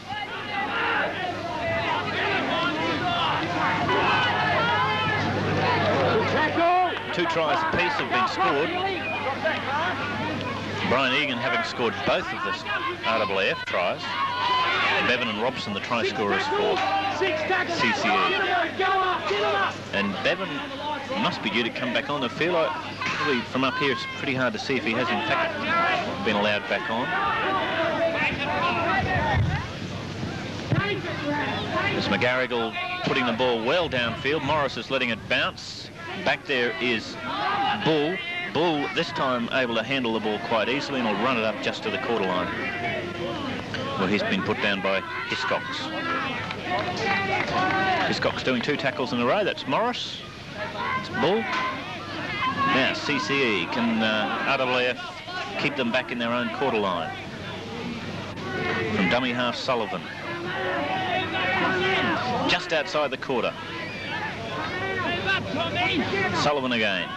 Two tries apiece have been scored. Brian Egan having scored both of the RAAF tries. Bevan and Robson, the try scorers for C.C.E. And Bevan must be due to come back on the field. Probably from up here, it's pretty hard to see if he has in fact been allowed back on. There's McGarrigle putting the ball well downfield. Morris is letting it bounce. Back there is Bull. Bull this time able to handle the ball quite easily and will run it up just to the quarter line. Well, he's been put down by Hiscox. Hiscox doing 2 tackles in a row. That's Morris. It's Bull. Now C.C.E. can RAAF keep them back in their own quarter line. From dummy half Sullivan. Just outside the quarter. Sullivan again.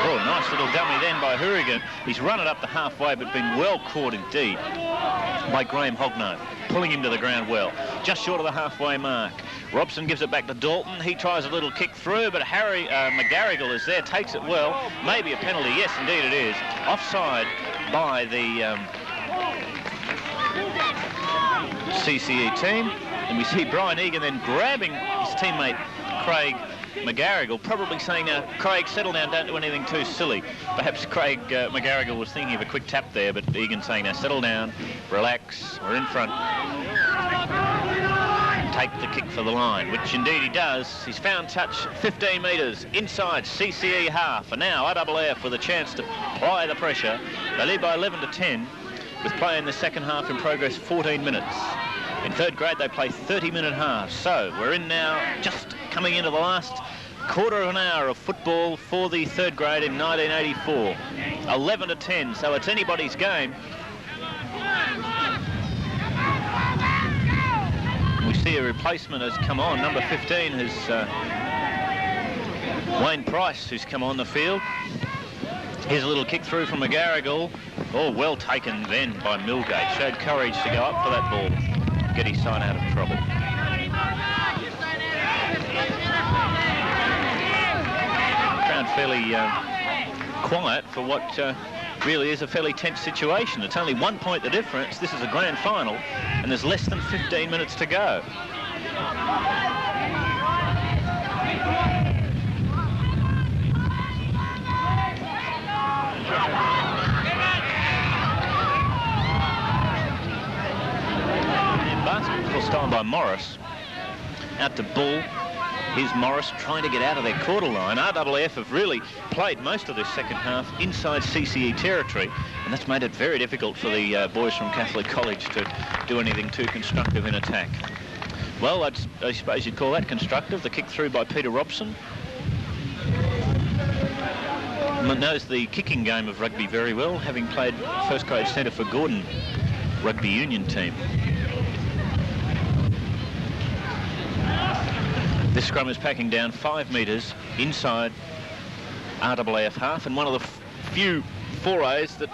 Oh, nice little dummy then by Hourigan. He's run it up the halfway, but been well caught indeed by Graham Hogno, pulling him to the ground well. Just short of the halfway mark. Robson gives it back to Dalton. He tries a little kick through, but McGarrigle is there, takes it well. Maybe a penalty. Yes, indeed it is. Offside by the C.C.E. team. And we see Brian Egan then grabbing his teammate Craig McGarrigle, probably saying, now, Craig, settle down, don't do anything too silly. Perhaps Craig McGarrigle was thinking of a quick tap there, but Egan saying, now, settle down, relax, we're in front. Take the kick for the line, which indeed he does. He's found touch 15 metres inside C.C.E. half. And now RAAF with a chance to apply the pressure. They lead by 11 to 10 with play in the second half in progress 14 minutes. In third grade, they play 30-minute halves. So we're in now, just coming into the last quarter of an hour of football for the third grade in 1984. 11 to 10, so it's anybody's game. We see a replacement has come on. Number 15 is Wayne Price, who's come on the field. Here's a little kick through from McGarrigle. Oh, well taken then by Milgate. Showed courage to go up for that ball. Get his side out of trouble. Crowd fairly quiet for what really is a fairly tense situation. It's only 1 point the difference. This is a grand final, and there's less than 15 minutes to go. Basketball style by Morris. Out to Bull. Here's Morris trying to get out of their quarter line. RAAF have really played most of this second half inside C.C.E. territory, and that's made it very difficult for the boys from Catholic College to do anything too constructive in attack. Well, I suppose you'd call that constructive. The kick through by Peter Robson. Knows the kicking game of rugby very well, having played first grade centre for Gordon rugby union team. This scrum is packing down 5 metres inside RAAF half, and one of the few forays that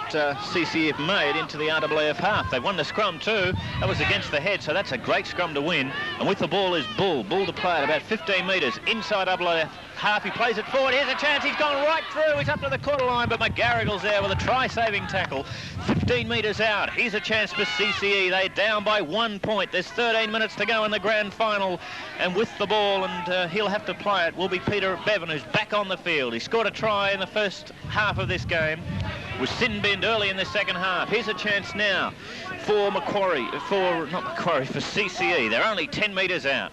C.C.E. have made into the RAAF half. They've won the scrum too. That was against the head, so that's a great scrum to win. And with the ball is Bull. Bull to play at about 15 metres inside RAAF half. He plays it forward. Here's a chance. He's gone right through. He's up to the quarter line, but McGarrigle's there with a try-saving tackle. 15 metres out. Here's a chance for C.C.E. They're down by 1 point. There's 13 minutes to go in the grand final. And with the ball, and he'll have to play it, will be Peter Bevan, who's back on the field. He scored a try in the first half of this game. Was sin-binned early in the second half. Here's a chance now for for C.C.E. They're only 10 metres out.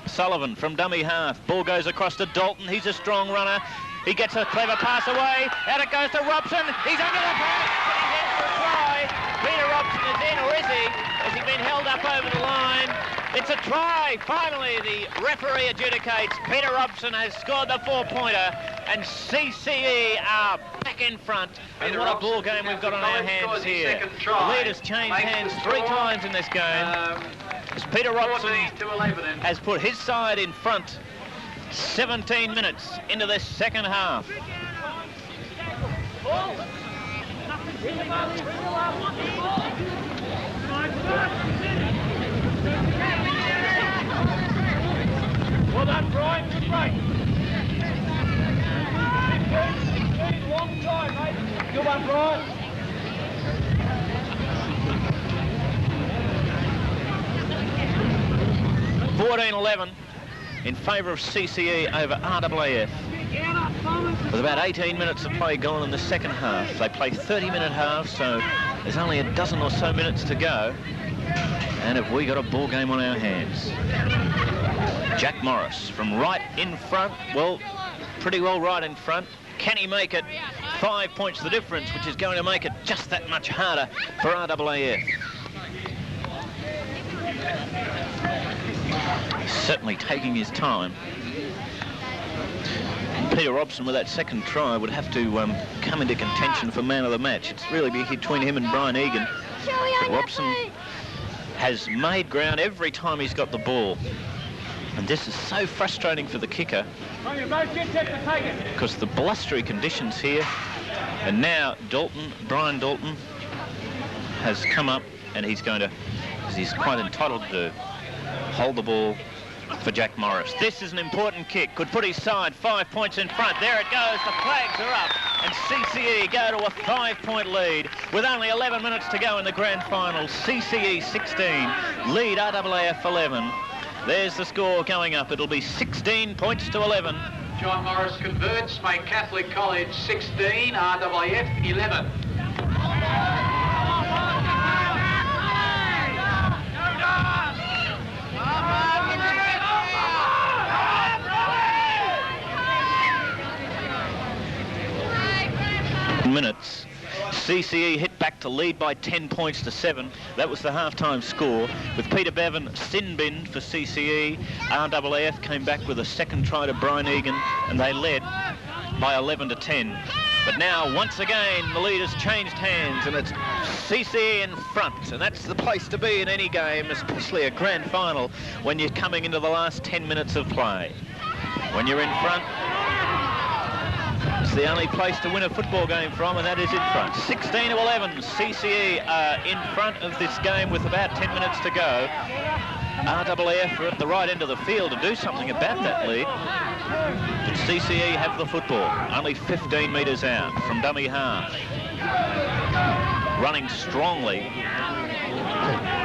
Sullivan from dummy half. Ball goes across to Dalton. He's a strong runner. He gets a clever pass away. Out it goes to Robson. He's under the post, but he's in for a try. Peter Robson is in, or is he? Has he been held up over the line? It's a try. Finally, the referee adjudicates. Peter Robson has scored the 4-pointer, and C.C.E. are back in front. And what a ball game we've got on our hands here. The lead has changed hands 3 times in this game. As Peter Robson has put his side in front 17 minutes into this second half. Well done, Brian. Good break. Long time, mate. Good one, Brian. 14-11 in favour of C.C.E. over RAAF. With about 18 minutes of play gone in the second half. They play 30-minute halves, so there's only a dozen or so minutes to go. And have we got a ball game on our hands? Jack Morris from right in front. Well, pretty well right in front. Can he make it? 5 points the difference, which is going to make it just that much harder for RAAF. Certainly taking his time. Peter Robson with that second try would have to come into contention for man of the match. It's really between him and Brian Egan. But Robson has made ground every time he's got the ball. And this is so frustrating for the kicker because the blustery conditions here. And now Brian Dalton has come up and he's going to, as he's quite entitled to, hold the ball for Jack Morris. This is an important kick. Could put his side 5 points in front. There it goes. The flags are up. And C.C.E. go to a 5-point lead with only 11 minutes to go in the grand final. C.C.E. 16, lead RAAF 11. There's the score going up. It'll be 16 points to 11. John Morris converts, make Catholic College 16, RAAF 11. Minutes. C.C.E. hit back to lead by 10 points to 7. That was the half-time score, with Peter Bevan sin-bin for C.C.E. RAAF came back with a second try to Brian Egan, and they led by 11 to 10. But now, once again, the lead has changed hands, and it's C.C.E. in front, and that's the place to be in any game, especially a grand final, when you're coming into the last 10 minutes of play. When you're in front, it's the only place to win a football game from, and that is in front. 16 to 11, C.C.E. in front of this game with about 10 minutes to go. RAAF are at the right end of the field to do something about that lead. But C.C.E. have the football, only 15 metres out from dummy half. Running strongly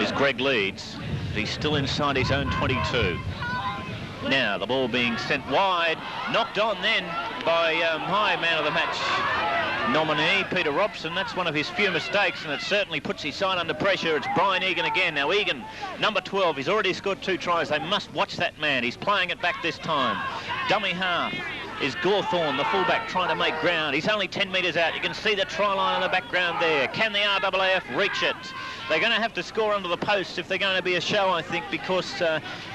is Greg Leeds. He's still inside his own 22. Now the ball being sent wide, knocked on then by my man of the match nominee, Peter Robson. That's one of his few mistakes, and it certainly puts his side under pressure. It's Brian Egan again. Now Egan, number 12, he's already scored 2 tries. They must watch that man. He's playing it back this time. Dummy half is Gawthorne, the fullback, trying to make ground. He's only 10 metres out. You can see the try line in the background there. Can the RAAF reach it? They're going to have to score under the posts if they're going to be a show, I think, because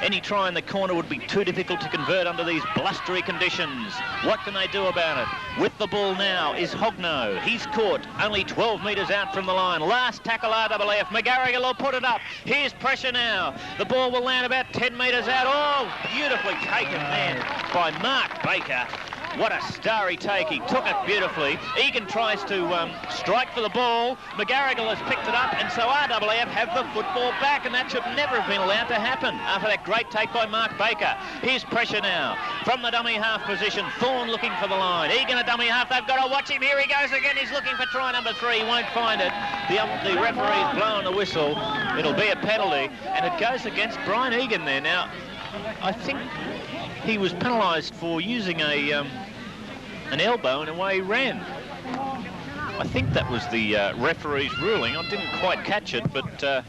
any try in the corner would be too difficult to convert under these blustery conditions. What can they do about it? With the ball now is Hogno. He's caught only 12 metres out from the line. Last tackle RAAF. McGarrigle will put it up. Here's pressure now. The ball will land about 10 metres out. Oh, beautifully taken then by Mark Baker. What a starry take. He took it beautifully. Egan tries to strike for the ball. McGarrigle has picked it up, and so RAAF have the football back, and that should never have been allowed to happen after that great take by Mark Baker. Here's pressure now from the dummy half position. Thorne looking for the line. Egan a dummy half. They've got to watch him. Here he goes again. He's looking for try number 3. He won't find it. The referee's blowing the whistle. It'll be a penalty, and it goes against Brian Egan there. Now, I think he was penalised for using an elbow in the way he ran. I think that was the referee's ruling. I didn't quite catch it, but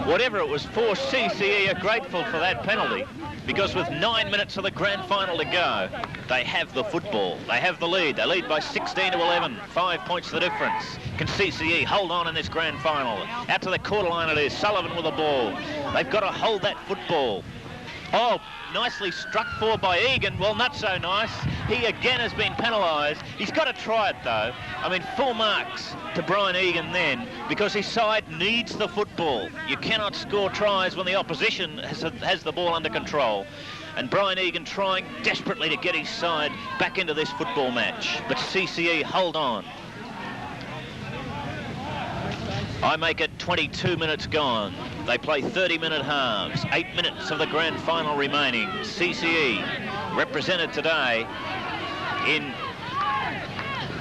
whatever it was for, C.C.E. are grateful for that penalty, because with 9 minutes of the grand final to go, they have the football. They have the lead. They lead by 16 to 11. 5 points the difference. Can C.C.E. hold on in this grand final? Out to the quarter line it is. Sullivan with the ball. They've got to hold that football. Oh, nicely struck for by Egan. Well, not so nice. He again has been penalised. He's got to try it, though. I mean, full marks to Brian Egan then, because his side needs the football. You cannot score tries when the opposition has the ball under control. And Brian Egan trying desperately to get his side back into this football match. But C.C.E. hold on. I make it 22 minutes gone. They play 30-minute halves. 8 minutes of the grand final remaining. C.C.E. represented today in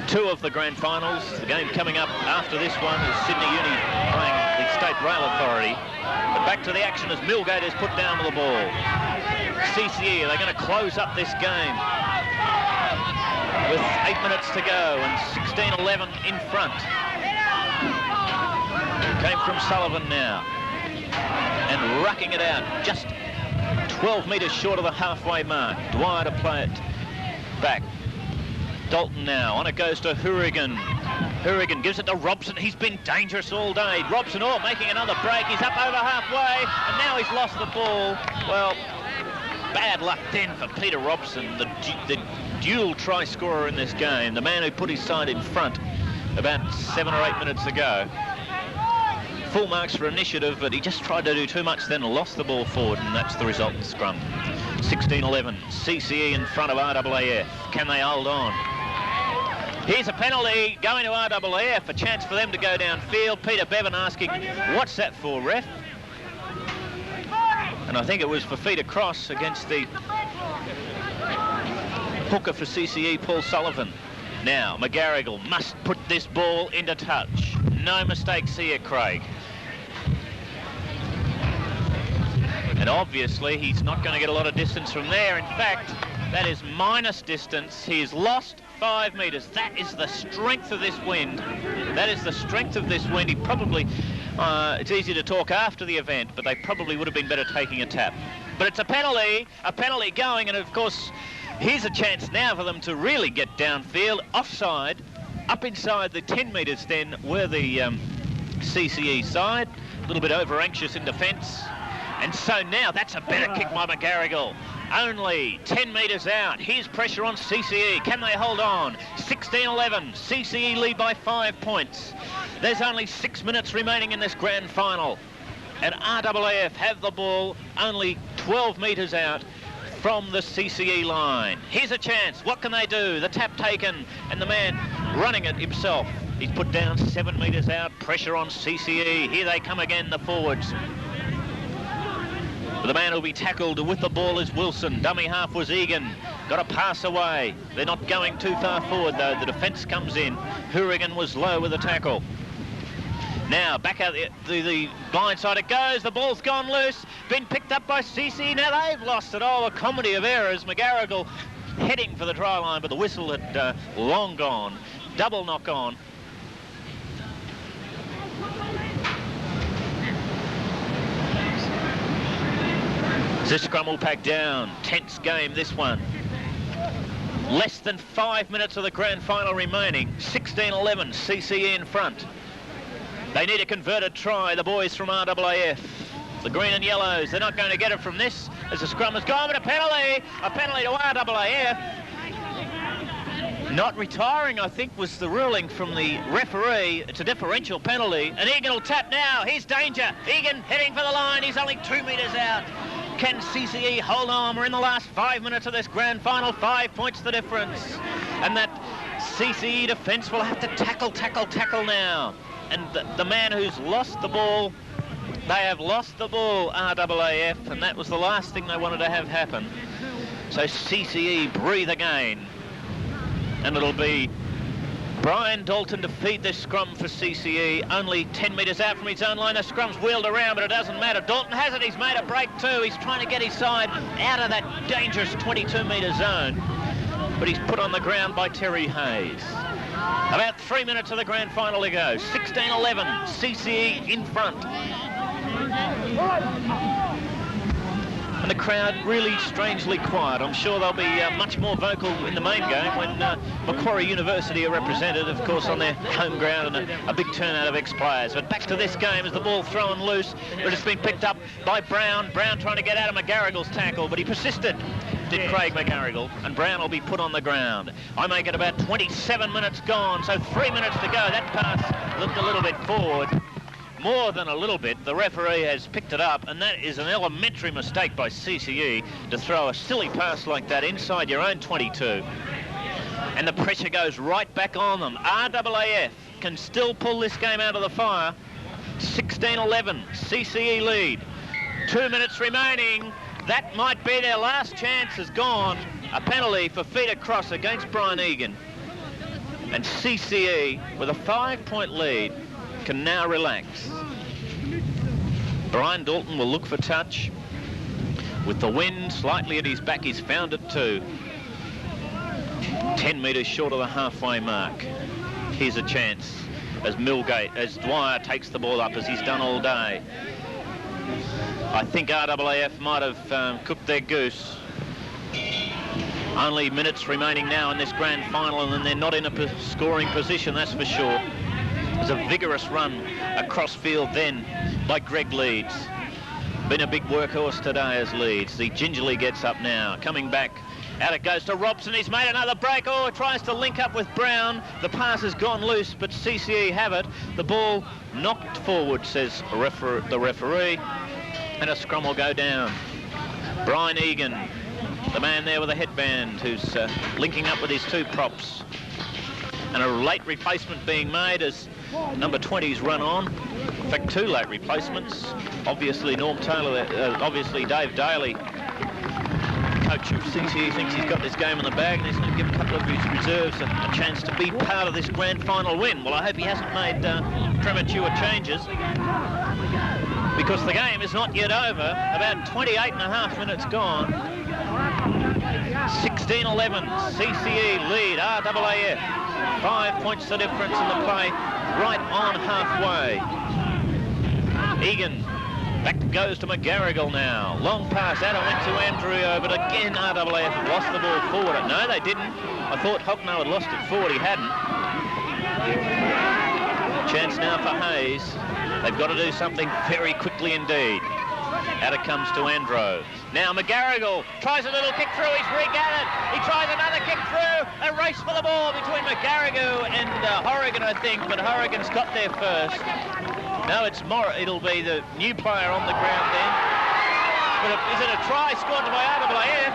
2 of the grand finals. The game coming up after this one is Sydney Uni playing the State Rail Authority. But back to the action as Millgate is put down with the ball. C.C.E. they're going to close up this game with 8 minutes to go and 16-11 in front. Came from Sullivan now. and rucking it out just 12 metres short of the halfway mark. Dwyer to play it back. Dalton now, on it goes to Hourigan. Hourigan gives it to Robson. He's been dangerous all day. Robson, making another break. He's up over halfway, and now he's lost the ball. Well, bad luck then for Peter Robson, the dual try scorer in this game, the man who put his side in front about 7 or 8 minutes ago. Full marks for initiative, but he just tried to do too much then, lost the ball forward, and that's the resultant scrum. 16-11, CCE in front of RAAF. Can they hold on? Here's a penalty going to RAAF, a chance for them to go downfield. Peter Bevan asking, what's that for, ref? And I think it was for feet across against the hooker for CCE, Paul Sullivan. Now, McGarrigle must put this ball into touch. No mistakes here, Craig. And obviously, he's not going to get a lot of distance from there. In fact, that is minus distance. He's lost 5 metres. That is the strength of this wind. That is the strength of this wind. He probably, it's easy to talk after the event, but they probably would have been better taking a tap. But it's a penalty going, and of course, here's a chance now for them to really get downfield, offside, up inside the 10 metres then, were the CCE side. A little bit over-anxious in defence. And so now that's a better kick by McGarrigle. Only 10 metres out. Here's pressure on CCE. Can they hold on? 16-11. CCE lead by 5 points. There's only 6 minutes remaining in this grand final. And RAAF have the ball only 12 metres out from the CCE line. Here's a chance. What can they do? The tap taken, and the man running it himself. He's put down 7 metres out. Pressure on CCE. Here they come again, the forwards. The man who'll be tackled with the ball is Wilson. Dummy half was Egan. Got a pass away. They're not going too far forward, though. The defence comes in. Hourigan was low with the tackle. Now, back out the blind side it goes. The ball's gone loose. Been picked up by CC. Now they've lost it. Oh, a comedy of errors. McGarrigle heading for the try line, but the whistle had long gone. Double knock on. This scrum will pack down. Tense game, this one. Less than 5 minutes of the grand final remaining. 16-11, CCE in front. They need a converted try, the boys from RAAF. The green and yellows, they're not going to get it from this as the scrum has gone, but a penalty to RAAF. Not retiring, I think, was the ruling from the referee. It's a differential penalty, and Egan will tap now. Here's danger. Egan heading for the line. He's only 2 metres out. Can CCE hold on? We're in the last 5 minutes of this grand final. 5 points the difference. And that CCE defence will have to tackle now. And the man who's lost the ball, they have lost the ball, RAAF, and that was the last thing they wanted to have happen. So CCE breathe again. And it'll be Brian Dalton to feed this scrum for CCE, only 10 metres out from his own line. The scrum's wheeled around, but it doesn't matter. Dalton has it. He's made a break too. He's trying to get his side out of that dangerous 22-metre zone, but he's put on the ground by Terry Hayes. About 3 minutes of the grand final to go. 16-11, CCE in front. And the crowd really strangely quiet. I'm sure they'll be much more vocal in the main game when Macquarie University are represented, of course, on their home ground, and a big turnout of ex-players. But back to this game as the ball thrown loose, but it's been picked up by Brown. Brown trying to get out of McGarrigle's tackle, but he persisted, did Craig McGarrigle, and Brown will be put on the ground. I make it about 27 minutes gone, so 3 minutes to go. That pass looked a little bit forward. More than a little bit. The referee has picked it up, and that is an elementary mistake by CCE to throw a silly pass like that inside your own 22. And the pressure goes right back on them. RAAF can still pull this game out of the fire. 16-11, CCE lead. 2 minutes remaining. That might be their last chance has gone. A penalty for feet across against Brian Egan. And CCE, with a 5-point lead, can now relax. Brian Dalton will look for touch. With the wind slightly at his back, he's found it too. 10 metres short of the halfway mark. Here's a chance as Dwyer takes the ball up as he's done all day. I think RAAF might have cooked their goose. Only minutes remaining now in this grand final, and they're not in a scoring position, that's for sure. There's a vigorous run across field then by Greg Leeds. Been a big workhorse today as Leeds. He gingerly gets up now, coming back. Out it goes to Robson. He's made another break. Oh, tries to link up with Brown. The pass has gone loose, but C.C.E. have it. The ball knocked forward, says the referee, and a scrum will go down. Brian Egan, the man there with a headband, who's linking up with his two props. And a late replacement being made as number 20's run on. In fact, two late replacements. Obviously Norm Taylor, obviously Dave Daly, coach of C.C.E., thinks he's got this game in the bag, and he's going to give a couple of his reserves a chance to be part of this grand final win. Well, I hope he hasn't made premature changes, because the game is not yet over. About 28.5 minutes gone. 16-11, C.C.E. lead RAAF. 5 points the difference in the play, right on halfway. Egan back goes to McGarrigle now. Long pass, out it went to Andrew, but again RAAF lost the ball forward. No, they didn't. I thought Hockno had lost it forward. He hadn't. Chance now for Hayes. They've got to do something very quickly indeed. Out it comes to Andrew. Now McGarrigle tries a little kick through. He's regathered. He tries another kick through. A race for the ball between McGarrigle and Horrigan, I think, but Horrigan's got there first. No, it'll be the new player on the ground then. But is it a try scored by RAAF?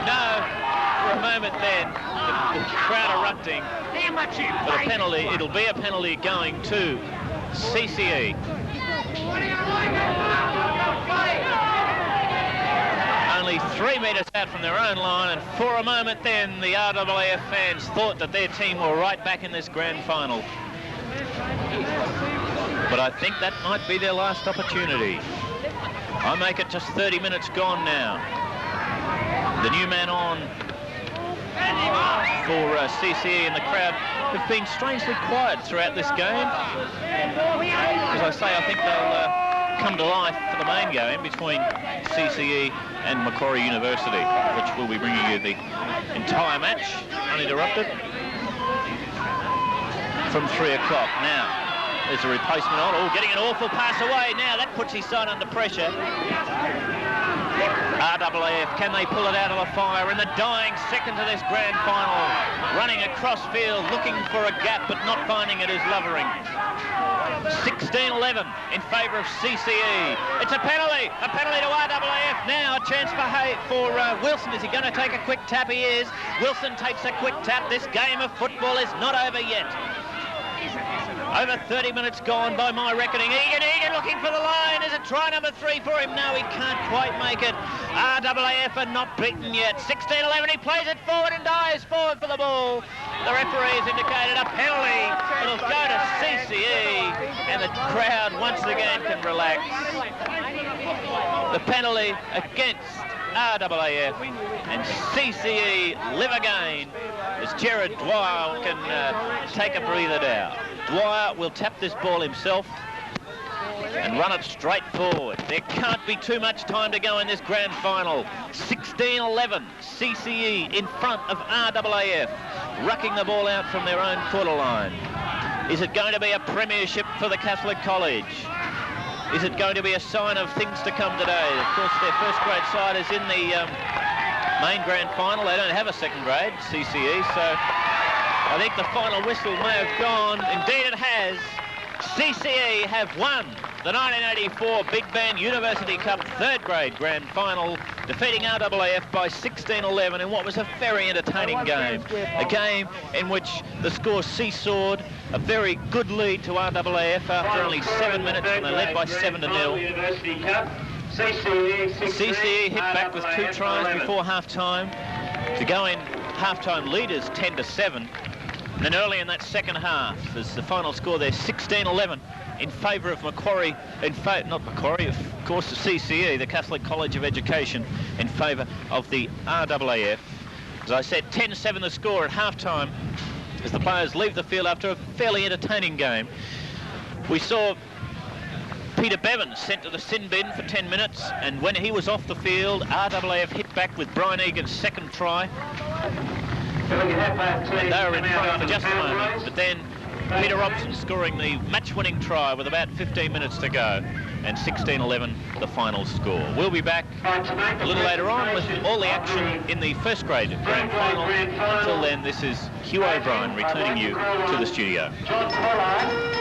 No. For a moment then, the crowd erupting. But a penalty, it'll be a penalty going to C.C.E. Only 3 metres out from their own line, and for a moment then the RAAF fans thought that their team were right back in this grand final. But I think that might be their last opportunity. I make it just 30 minutes gone now. The new man on for C.C.E. and the crowd have been strangely quiet throughout this game. As I say, I think they'll come to life for the main game between C.C.E. and Macquarie University, which will be bringing you the entire match, uninterrupted, from 3 o'clock. Now, there's a replacement on. Oh, getting an awful pass away. Now, that puts his side under pressure. RAAF, can they pull it out of the fire in the dying second of this grand final? Running across field, looking for a gap, but not finding it is Lovering. 16-11 in favour of C.C.E. It's a penalty to RAAF. Now a chance for Wilson. Is he going to take a quick tap? He is. Wilson takes a quick tap. This game of football is not over yet. Over 30 minutes gone by my reckoning. Egan looking for the line. Is it try number 3 for him? No, he can't quite make it. RAAF are not beaten yet. 16-11, he plays it forward and dives forward for the ball. The referee has indicated a penalty. It'll go to C.C.E. and the crowd once again can relax. The penalty against RAAF, and C.C.E. live again as Gerard Dwyer can take a breather down. Dwyer will tap this ball himself and run it straight forward. There can't be too much time to go in this grand final. 16-11, C.C.E. in front of RAAF, rucking the ball out from their own quarter line. Is it going to be a premiership for the Catholic College? Is it going to be a sign of things to come today? Of course, their first grade side is in the main grand final. They don't have a second grade, C.C.E., so I think the final whistle may have gone. Indeed it has. C.C.E. have won the 1984 Big Ben University Cup third grade grand final, defeating RAAF by 16-11 in what was a very entertaining game. A game in which the score seesawed, a very good lead to RAAF after only 7 minutes, and they led by 7-0. C.C.E. hit back with 2 tries before half-time to go in half-time leaders 10-7. And then early in that second half, as the final score there, 16-11 in favour of Macquarie, not Macquarie, of course, the C.C.E., the Catholic College of Education, in favour of the RAAF. As I said, 10-7 the score at half-time as the players leave the field after a fairly entertaining game. We saw Peter Bevan sent to the sin bin for 10 minutes, and when he was off the field, RAAF hit back with Brian Egan's second try. And they were in front for just a moment, but then Peter Robson scoring the match-winning try with about 15 minutes to go, and 16-11 the final score. We'll be back a little later on with all the action in the first grade grand final. Until then, this is Hugh O'Brien returning you to the studio. John Pollard.